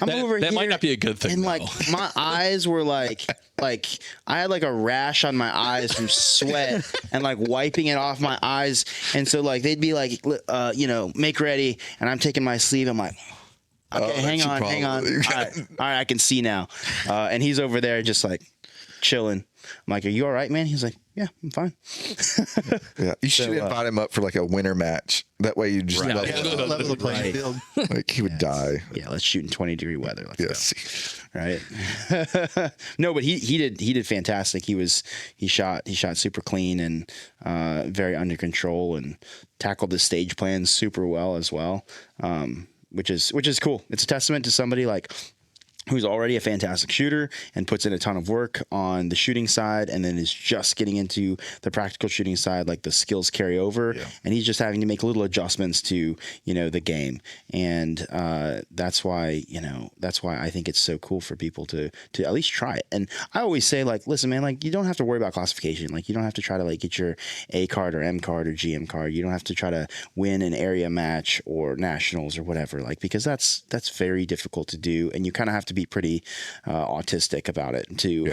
I'm over here. That might not be a good thing. And like my eyes were like I had like a rash on my eyes from sweat and like wiping it off my eyes. And so like they'd be like, make ready. And I'm taking my sleeve. I'm like, okay, hang on. All right, I can see now. And he's over there just like chilling. I'm like, are you all right, man? He's like, yeah, I'm fine. Yeah, you should invite him up for like a winter match. That way you just level Level the playing field. like he would die. Yeah, let's shoot in 20-degree weather. Let's Yes. go. Right. No, but he did fantastic. He shot super clean and very under control and tackled the stage plan super well as well. Which is cool. It's a testament to somebody like who's already a fantastic shooter and puts in a ton of work on the shooting side and then is just getting into the practical shooting side, like the skills carry over and he's just having to make little adjustments to, the game. And that's why I think it's so cool for people to at least try it. And I always say, like, listen, man, like you don't have to worry about classification. Like you don't have to try to like get your A card or M card or GM card. You don't have to try to win an area match or nationals or whatever, like, because that's very difficult to do. And you kind of have to be pretty autistic about it to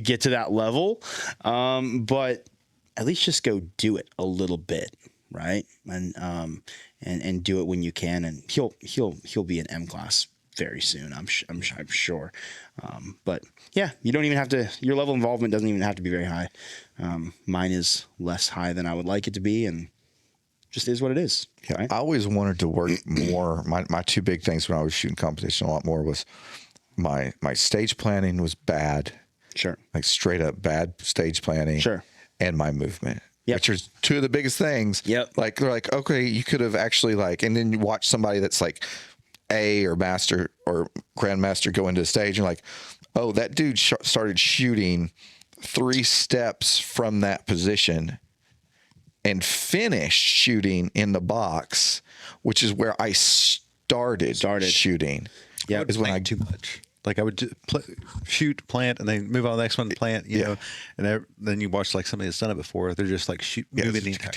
get to that level, but at least just go do it a little bit, right? And do it when you can, and he'll be an M class very soon. I'm sure. But yeah, you don't even have to. Your level of involvement doesn't even have to be very high. Mine is less high than I would like it to be, and just is what it is. Yeah, right? I always wanted to work more. My two big things when I was shooting competition a lot more was my stage planning was bad. Sure. Like straight up bad stage planning. Sure. And my movement. Yep. Which are two of the biggest things. Yep. Like they're like, okay, you could have actually like, and then you watch somebody that's like A or master or grandmaster go into the stage and like, oh, that dude started shooting 3 steps from that position and finished shooting in the box, which is where I started shooting. Yeah, Is when I too much. Like I would shoot, plant, and then move on to the next one, plant. You know, and then you watch like somebody that's done it before. They're just like moving the entire.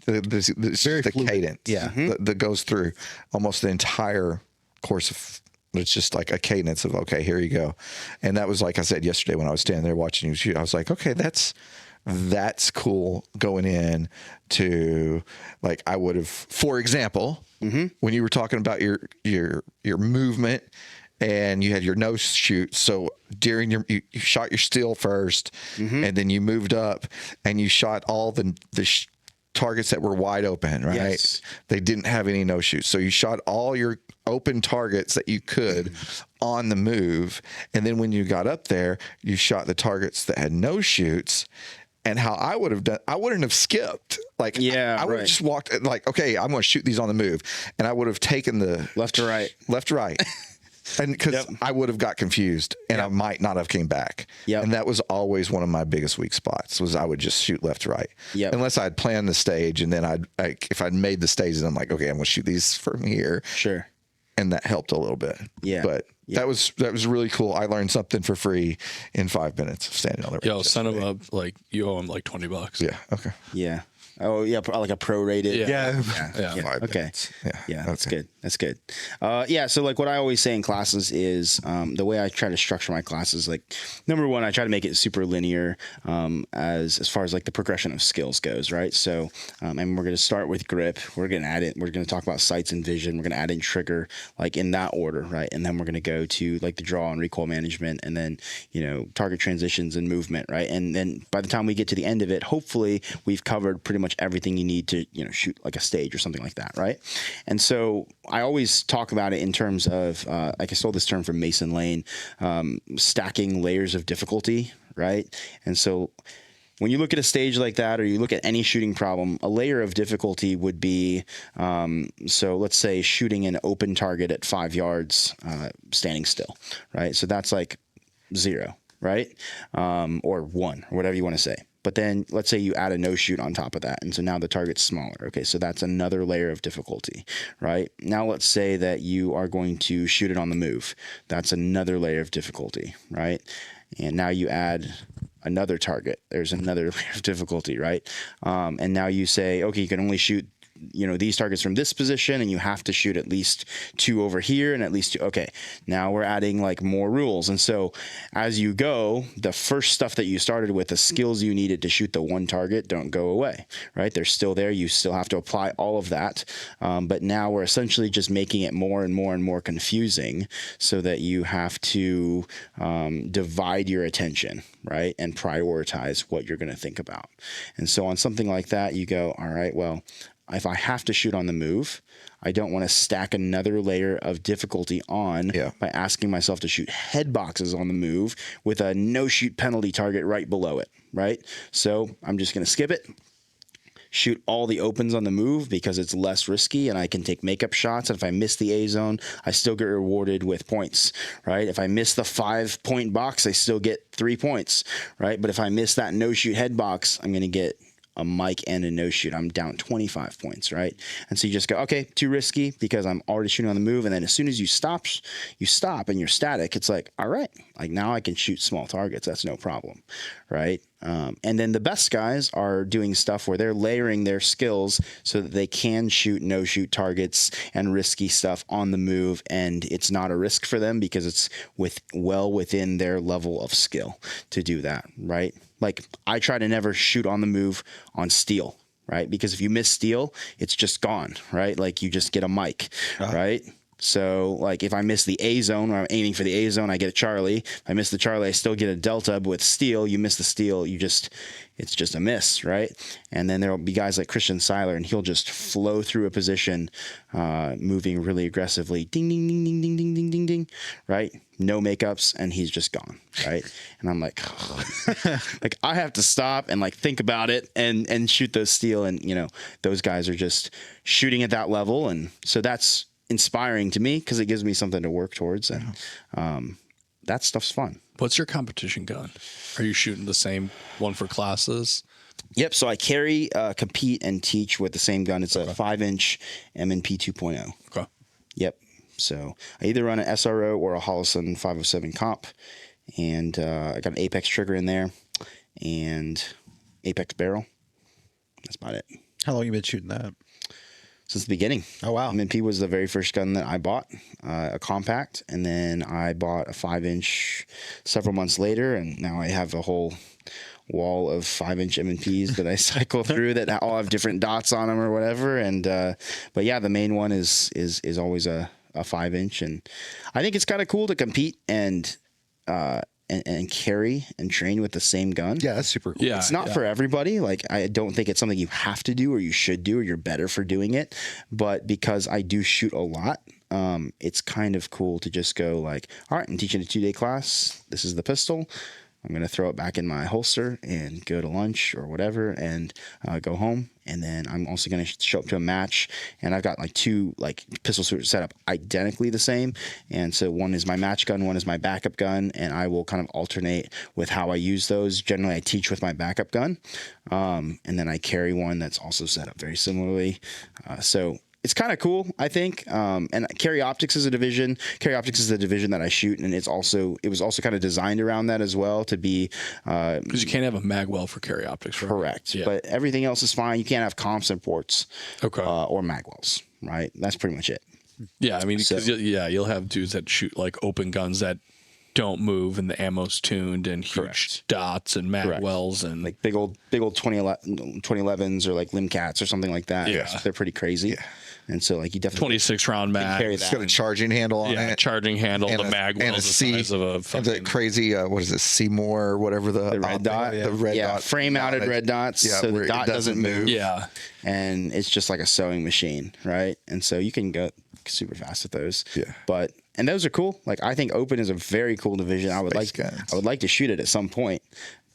Very the cadence, that goes through almost the entire course of. It's just like a cadence of okay, here you go, and that was like I said yesterday when I was standing there watching you shoot. I was like, okay, that's cool going in to like I would have, for example, when you were talking about your movement and you had your no shoot. So during you shot your steel first, and then you moved up and you shot all the targets that were wide open, right? Yes. They didn't have any no shoots. So you shot all your open targets that you could on the move. And then when you got up there, you shot the targets that had no shoots. And how I would have done, I wouldn't have skipped. Like, I would have just walked, like, okay, I'm going to shoot these on the move. And I would have taken the left to right. And because I would have got confused and I might not have came back. And that was always one of my biggest weak spots, was I would just shoot left to right. Unless I'd planned the stage, and then if I'd made the stage, then I'm like, okay, I'm going to shoot these from here. Sure. And that helped a little bit. But that was really cool. I learned something for free in 5 minutes of standing on the range. Yo, send him up, like, you owe him like $20. Yeah. Okay. Yeah. Oh yeah, like a prorated. Yeah. 5 Okay. minutes. Yeah, that's good. That's good. So like what I always say in classes is the way I try to structure my classes, like number one, I try to make it super linear as far as like the progression of skills goes, right? So and we're going to start with grip. We're going to add it. We're going to talk about sights and vision. We're going to add in trigger, like in that order, right? And then we're going to go to like the draw and recoil management, and then target transitions and movement, right? And then by the time we get to the end of it, hopefully we've covered pretty much everything you need to shoot like a stage or something like that, right? And so I always talk about it in terms of like I stole this term from Mason Lane, stacking layers of difficulty, right? And so when you look at a stage like that, or you look at any shooting problem, a layer of difficulty would be, so let's say shooting an open target at 5 yards, standing still, right? So that's like 0, right? Or 1, or whatever you want to say. But then let's say you add a no shoot on top of that. And so now the target's smaller. Okay, so that's another layer of difficulty, right? Now let's say that you are going to shoot it on the move. That's another layer of difficulty, right? And now you add another target. There's another layer of difficulty, right? And now you say, okay, you can only shoot these targets from this position, and you have to shoot at least 2 over here and at least 2. Okay, now we're adding like more rules. And so as you go, the first stuff that you started with, the skills you needed to shoot the one target, don't go away, right? They're still there. You still have to apply all of that. But now we're essentially just making it more and more and more confusing, so that you have to divide your attention, right? And prioritize what you're going to think about. And so on something like that, you go, all right, well, if I have to shoot on the move, I don't want to stack another layer of difficulty on by asking myself to shoot head boxes on the move with a no shoot penalty target right below it, right? So I'm just going to skip it, shoot all the opens on the move because it's less risky and I can take makeup shots. And if I miss the A zone, I still get rewarded with points, right? If I miss the 5-point box, I still get 3 points, right? But if I miss that no shoot head box, I'm going to get a mic and a no shoot. I'm down 25 points, right? And so you just go, okay, too risky because I'm already shooting on the move. And then as soon as you stop and you're static, it's like, all right, like now I can shoot small targets. That's no problem, right? And then the best guys are doing stuff where they're layering their skills so that they can shoot no shoot targets and risky stuff on the move, and it's not a risk for them because it's well within their level of skill to do that, right? Like I try to never shoot on the move on steel, right? Because if you miss steel, it's just gone, right? Like you just get a mic, right? So like if I miss the A zone, or I'm aiming for the A zone, I get a Charlie. If I miss the Charlie, I still get a Delta. But with steel, you miss the steel, it's just a miss, right? And then there'll be guys like Christian Seiler, and he'll just flow through a position, moving really aggressively, ding, ding, ding, ding, ding, ding, ding, ding, ding, right? No makeups, and he's just gone, right? And I'm like, like I have to stop and like think about it and shoot those steel, and those guys are just shooting at that level, and so that's inspiring to me because it gives me something to work towards, and that stuff's fun. What's your competition gun? Are you shooting the same one for classes? Yep. So I carry, compete, and teach with the same gun. It's a 5-inch M&P 2.0. Okay. Yep. So I either run an SRO or a Holosun 507 comp, and I got an Apex trigger in there and Apex barrel. That's about it. How long you been shooting that? Since the beginning. Oh, wow. M&P was the very first gun that I bought, a compact, and then I bought a 5-inch several months later, and now I have a whole wall of 5-inch M&Ps that I cycle through that all have different dots on them or whatever. And but yeah, the main one is always a 5-inch, and I think it's kind of cool to compete and carry and train with the same gun. Yeah, that's super cool. Yeah, It's not for everybody. Like, I don't think it's something you have to do or you should do or you're better for doing it. But because I do shoot a lot, it's kind of cool to just go like, all right, I'm teaching a 2-day class. This is the pistol. I'm going to throw it back in my holster and go to lunch or whatever and go home. And then I'm also going to show up to a match, and I've got like 2 like pistol suits set up identically the same. And so one is my match gun, one is my backup gun, and I will kind of alternate with how I use those. Generally, I teach with my backup gun, and then I carry one that's also set up very similarly. So it's kind of cool, I think. And Carry Optics is a division. Carry Optics is the division that I shoot, and it was also kind of designed around that as well to be Because you can't have a magwell for Carry Optics, right? correct. Yeah. But everything else is fine. You can't have comps and ports, Okay. or magwells, right? That's pretty much it. Yeah, I mean, because you'll have dudes that shoot like open guns that don't move, and the ammo's tuned, and huge Correct. dots and magwells, and Like big old 2011s or like Limcats or something like that. Yeah. They're pretty crazy. And so like you definitely 26 round mag. carry It's that. got a charging handle on Yeah, it. charging handle. And The a- mag and a well's the C- size of a And fucking. the crazy, what is it, Seymour or whatever the red dot. the red dot, frame mounted red dots. Yeah, so where the it dot doesn't move. Yeah. And it's just like a sewing machine, right? And so you can go super fast with those. Yeah. And those are cool. Like, I think open is a very cool division. I would Space like guns. to shoot it at some point.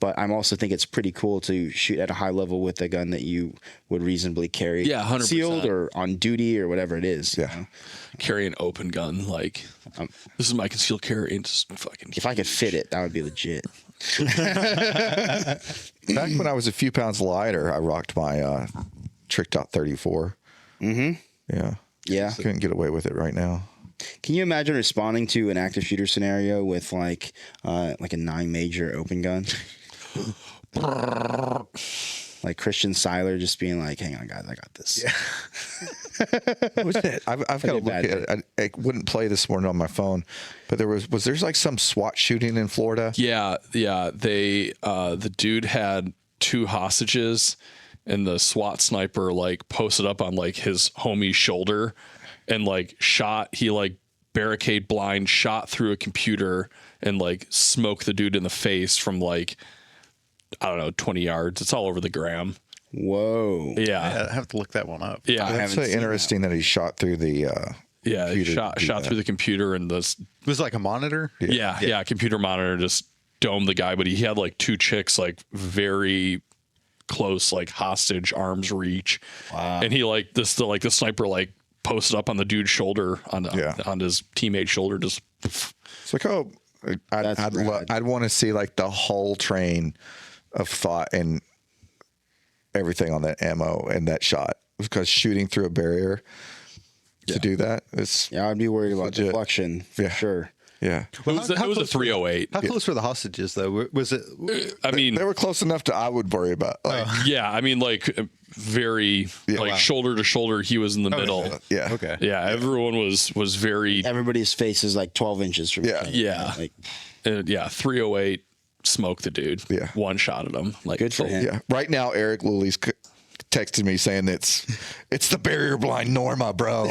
But I also think it's pretty cool to shoot at a high level with a gun that you would reasonably carry, Yeah, 100%. sealed or on duty or whatever it is. Yeah. You know? Carry an open gun. Like, this is my concealed carry. And just fucking. If I could fit it, that would be legit. Back when I was a few pounds lighter, I rocked my Trick Dot 34. Mm-hmm. Yeah. Yeah. Couldn't get away with it right now. Can you imagine responding to an active shooter scenario with like a 9 major open gun? Like Christian Seiler just being like, "Hang on, guys, I got this." Yeah. What was that? I've got to look at it. I wouldn't play this morning on my phone, but was there like some SWAT shooting in Florida? Yeah. They, the dude had 2 hostages, and the SWAT sniper like posted up on like his homie's shoulder and like he like barricade blind shot through a computer and like smoked the dude in the face from like, I don't know, 20 yards. It's all over the gram. Whoa. Yeah. I have to look that one up. Yeah. That's haven't seen interesting that he shot through the. Yeah. He computer to do shot that. through the computer, and It was like a monitor. yeah, computer monitor just domed the guy, but he had like 2 chicks like very close, like hostage arms reach. Wow. And he like the sniper like posted up on the dude's shoulder on his teammate's shoulder, just It's like, oh, I'd want to see like the whole train of thought and everything on that ammo and that shot, because shooting through a barrier to do that is I'd be worried about legit. deflection for Yeah. sure. yeah. it was a 308. How close were the hostages though? Was it? I mean, They were close enough to I would worry about. Like, yeah, I mean like very like shoulder to shoulder. He was in the middle. yeah. Okay. Yeah, everyone was very Everybody's face is like 12 inches from each other. Yeah. Like, 308 smoked the dude. Yeah. One shot at him. Like good for him. Yeah. Right now, Eric Lilly's texted me saying it's the barrier blind Norma, bro.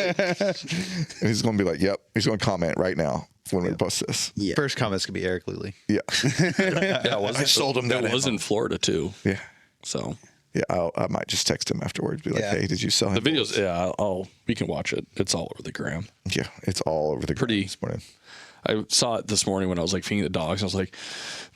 And he's going to be like, yep. He's going to comment right now when we post this. Yeah. First comments could be Eric Lilly. Yeah. Yeah, I sold him that It was ammo. in Florida too. Yeah. So Yeah. I might just text him afterwards. Be like, Yeah. hey, did you sell him? the videos, we can watch it. It's all over the gram. Yeah. It's all over the Pretty- ground this morning. I saw it this morning when I was like feeding the dogs. I was like,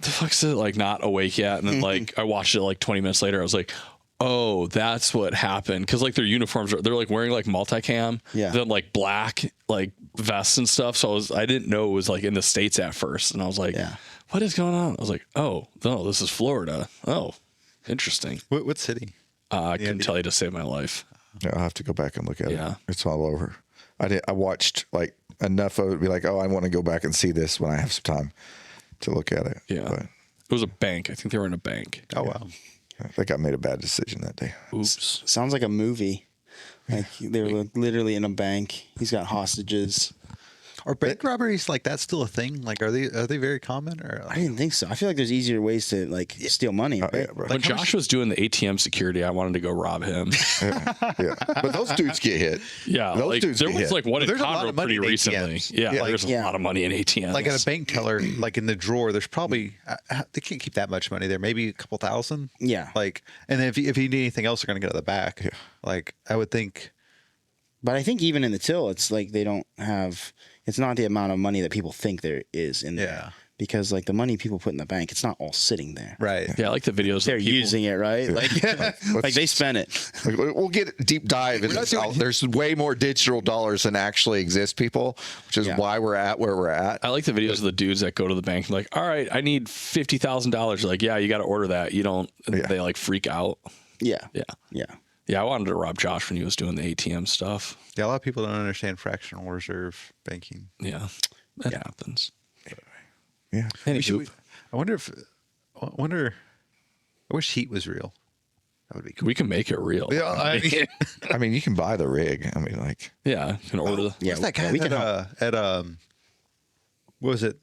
the fuck's it like not awake yet? And then like I watched it like 20 minutes later. I was like, oh, that's what happened. Cause like their uniforms they're like wearing like multicam, Yeah. then like black like vests and stuff. So I didn't know it was like in the States at first. And I was like, Yeah. what is going on? I was like, oh no, this is Florida. Oh, interesting. What city? I couldn't tell you to save my life. Yeah, I'll have to go back and look at Yeah. it. It's all over. I watched like enough of it to be like, oh, I want to go back and see this when I have some time to look at it. Yeah. But It was a bank. I think they were in a bank. Oh wow. I think I made a bad decision that day. Oops. Sounds like a movie. Like they were literally in a bank. He's got hostages. Are bank robberies like that still a thing? Like, are they very common? Or I didn't think so. I feel like there's easier ways to like steal money. Right? Yeah, bro. When Josh was doing the ATM security, I wanted to go rob him. Yeah. But those dudes get hit. Yeah, Those like dudes there get was hit. like one in There's a lot Conroe of money pretty in recently. ATMs. Yeah, Yeah. there's a lot of money in ATMs. like at a bank teller, like in the drawer, there's probably they can't keep that much money there. Maybe a couple thousand. Yeah. Like, and then if you need anything else, they're gonna go to the back. Yeah. Like, I would think. But I think even in the till, it's like they don't have. It's not the amount of money that people think there is in there. Yeah. Because like the money people put in the bank, it's not all sitting there. Right. Yeah, I like the videos. They're of people, using it, right? Like, like they spent it. Like, we'll get a deep dive into this. There's way more digital dollars than actually exist, people, which is why we're at where we're at. I like the videos of the dudes that go to the bank and like, all right, I need $50,000. Like, yeah, you got to order that. You don't. They like freak out. Yeah. Yeah. Yeah. Yeah, I wanted to rob Josh when he was doing the ATM stuff. Yeah, a lot of people don't understand fractional reserve banking. Yeah, that happens. Yeah. Anywho, I wish heat was real. That would be cool. we can make it real. Yeah, I mean, you can buy the rig. I mean, like, Yeah, you can order the. Yeah. What's that guy we can at what was it?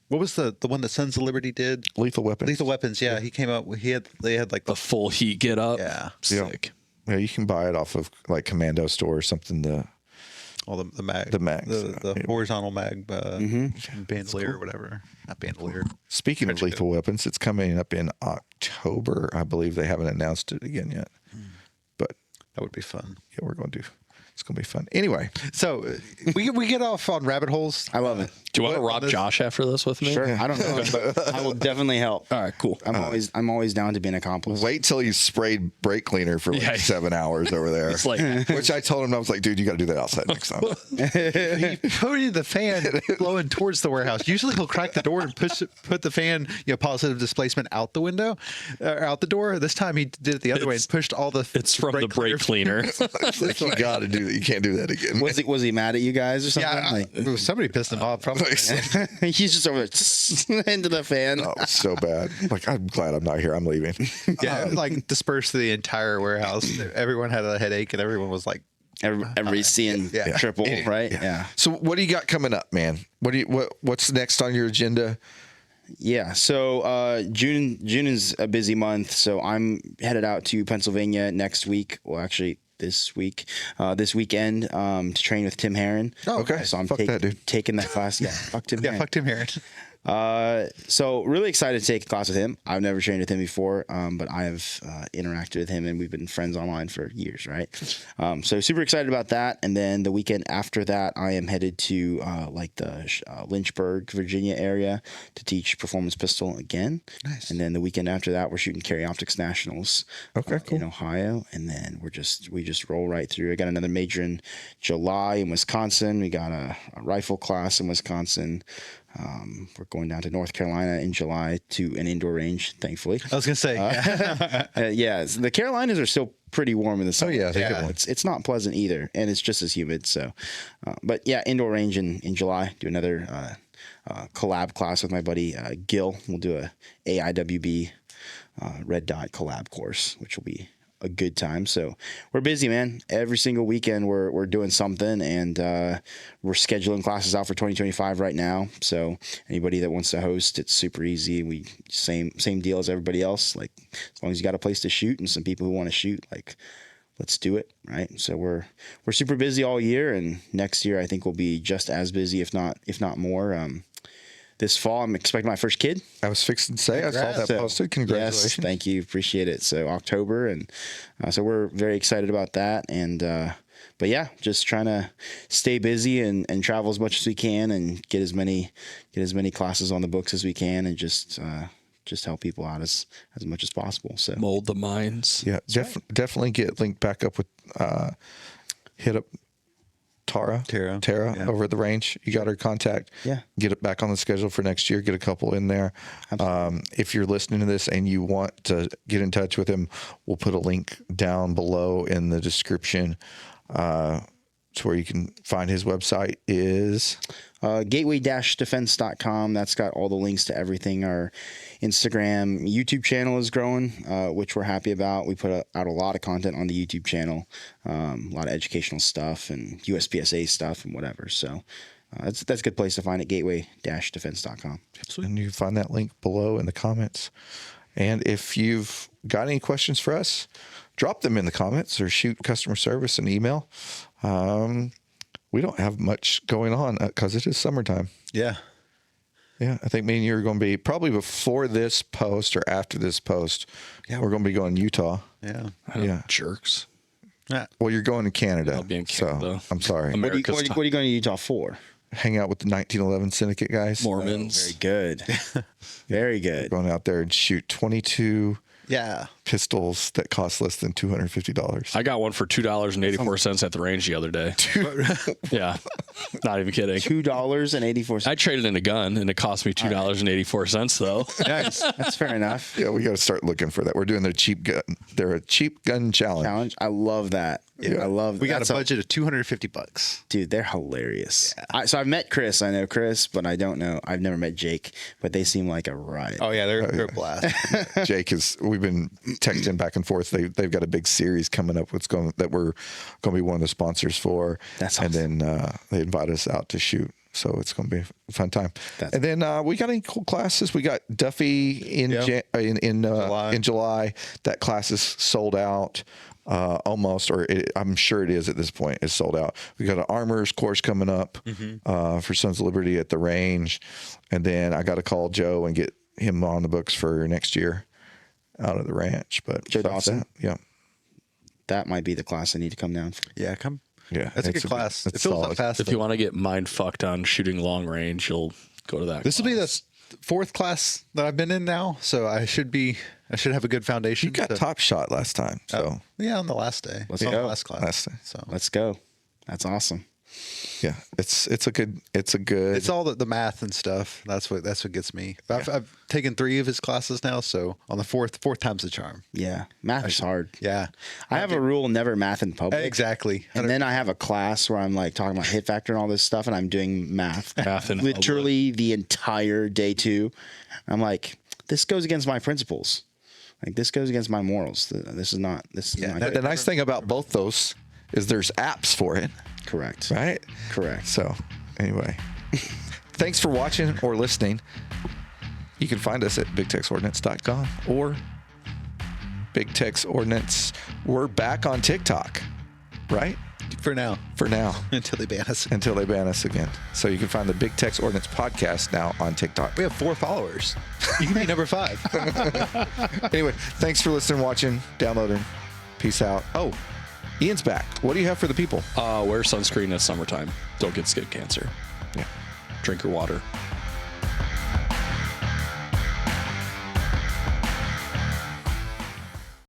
What was the one that Sons of Liberty did? Lethal Weapons. Lethal Weapons. Yeah, he came out. They had like The full heat get up. Yeah. Sick. Yeah, you can buy it off of like Commando Store or something. all the mag, The mags, the horizontal mag bandolier or whatever. Not bandolier. Speaking of Lethal Weapons, it's coming up in October. I believe they haven't announced it again yet. But That would be fun. yeah, we're going to do. It's going to be fun. Anyway, So we get off on rabbit holes. I love it. Do you want to What, rob on this- Josh after this with me? Sure. I don't know, but I will definitely help. All right, cool. I'm always down to be an accomplice. wait till you sprayed brake cleaner for like Yeah. 7 hours over there. It's like Which I told him, I was like, dude, you got to do that outside next time. Putting the fan blowing towards the warehouse. Usually he'll crack the door and put the fan, positive displacement out the window, out the door. This time he did it the other way and pushed all the. it's from the brake cleaner. Like, you got to do that. You can't do that again. Was he mad at you guys or something? Yeah, Like, somebody pissed him off. Probably. he's just over there into the fan. Oh, it was so bad. Like, I'm glad I'm not here. I'm leaving. Yeah, like dispersed the entire warehouse. Everyone had a headache, and everyone was like, Everybody's seeing Yeah. triple, right? Yeah. So what do you got coming up, man? What's next on your agenda? Yeah. So June is a busy month. So I'm headed out to Pennsylvania next week. Well, actually this weekend to train with Tim Herron. Oh, okay. So I'm Fuck that dude. taking that class. Yeah. Fuck Tim Herron. fuck Tim Herron. So really excited to take a class with him. I've never trained with him before, but I have interacted with him and we've been friends online for years, right? So super excited about that. And then the weekend after that, I am headed to Lynchburg, Virginia area to teach performance pistol again. Nice. And then the weekend after that, we're shooting Carry Optics Nationals Okay, cool. in Ohio. And then we just roll right through. I got another major in July in Wisconsin. We got a rifle class in Wisconsin. We're going down to North Carolina in July to an indoor range, thankfully. I was gonna say, The Carolinas are still pretty warm in the summer. yeah, It's not pleasant either, and it's just as humid. So, but yeah, indoor range in July. Do another collab class with my buddy Gil. We'll do a AIWB red dot collab course, which will be a good time. So we're busy, man. Every single weekend we're doing something, and we're scheduling classes out for 2025 right now. So anybody that wants to host, it's super easy. We same deal as everybody else. Like, as long as you got a place to shoot and some people who want to shoot, like, let's do it, right? So we're super busy all year, and next year I think we'll be just as busy, if not more. This fall, I'm expecting my first kid. I was fixing to say, I saw that posted. Congratulations. Yes, thank you. Appreciate it. So October. And so we're very excited about that. And, but yeah, just trying to stay busy and travel as much as we can and get as many classes on the books as we can, and just help people out as much as possible. So Mold the minds. Yeah, definitely get linked back up with, hit up Tara Yeah. over at the range. You got her contact. Yeah. Get it back on the schedule for next year. Get a couple in there. If you're listening to this and you want to get in touch with him, we'll put a link down below in the description. to where you can find his website is gateway-defense.com. That's got all the links to everything. Our Instagram, YouTube channel is growing, which we're happy about. We put out a lot of content on the YouTube channel, a lot of educational stuff and USPSA stuff and whatever. So that's a good place to find it, gateway-defense.com. and you can find that link below in the comments. And if you've got any questions for us, drop them in the comments or shoot customer service an email. We don't have much going on because it is summertime. Yeah. Yeah, I think me and you are going to be probably before this post or after this post. Yeah, we're going to be going to Utah. Yeah. Yeah, Jerks. Yeah. well, you're going to Canada. I'll be in Canada. So I'm sorry. America's What are you going to Utah for? Hang out with the 1911 Syndicate guys. Mormons. Very good. Very good. Going out there and shoot 22 Yeah. pistols that cost less than $250. I got one for $2.84 at the range the other day. Yeah, not even kidding. $2.84. I traded in a gun and it cost me $2.84 though. Nice. That's fair enough. Yeah, we got to start looking for that. We're doing their cheap gun. They're a cheap gun challenge. I love that. Yeah. I love. We got that's a budget of $250. Dude, they're hilarious. So I've met Chris. I know Chris, but I don't know. I've never met Jake, but they seem like a riot. Oh yeah, they're a blast. Jake is. We've been texting back and forth. They've got a big series coming up. That we're going to be one of the sponsors for. That's awesome. And then they invite us out to shoot. So it's going to be a fun time. And then we got any cool classes? We got Duffy in July. That class is sold out. Almost, or I'm sure it is at this point. It's sold out. We got an armorers course coming up for Sons of Liberty at the range, and then I got to call Joe and get him on the books for next year out of the ranch. But Joe Dawson, that might be the class I need to come down for. Yeah, come. Yeah, That's a good class. It feels like fast. If you want to get mind fucked on shooting long range, you'll go to that. This will be the fourth class that I've been in now, so I should have a good foundation. You got top shot last time, so yeah, on the last day. Let's on go. The last class. Last day. So Let's go. That's awesome. yeah, it's a good. it's all the math and stuff. That's what gets me. I've taken 3 of his classes now, so on the fourth time's the charm. Yeah, math is hard. Yeah, I have a rule: never math in public. Exactly. And then I have a class where I'm like talking about hit factor and all this stuff, and I'm doing math. Math in literally the entire day 2. I'm like, this goes against my principles. Like this goes against my morals. This is not. This is not The nice thing about both those is there's apps for it. correct. Right? Correct. So, anyway, thanks for watching or listening. You can find us at bigtexordnance.com or Big Tex Ordnance. We're back on TikTok, right? for now. For now. Until they ban us. Until they ban us again. So you can find the Big Tex Ordnance podcast now on TikTok. We have 4 followers. You can be number 5. Anyway, thanks for listening, watching, downloading. Peace out. Oh, Ian's back. What do you have for the people? Wear sunscreen in summertime. Don't get skin cancer. Yeah. Drink your water.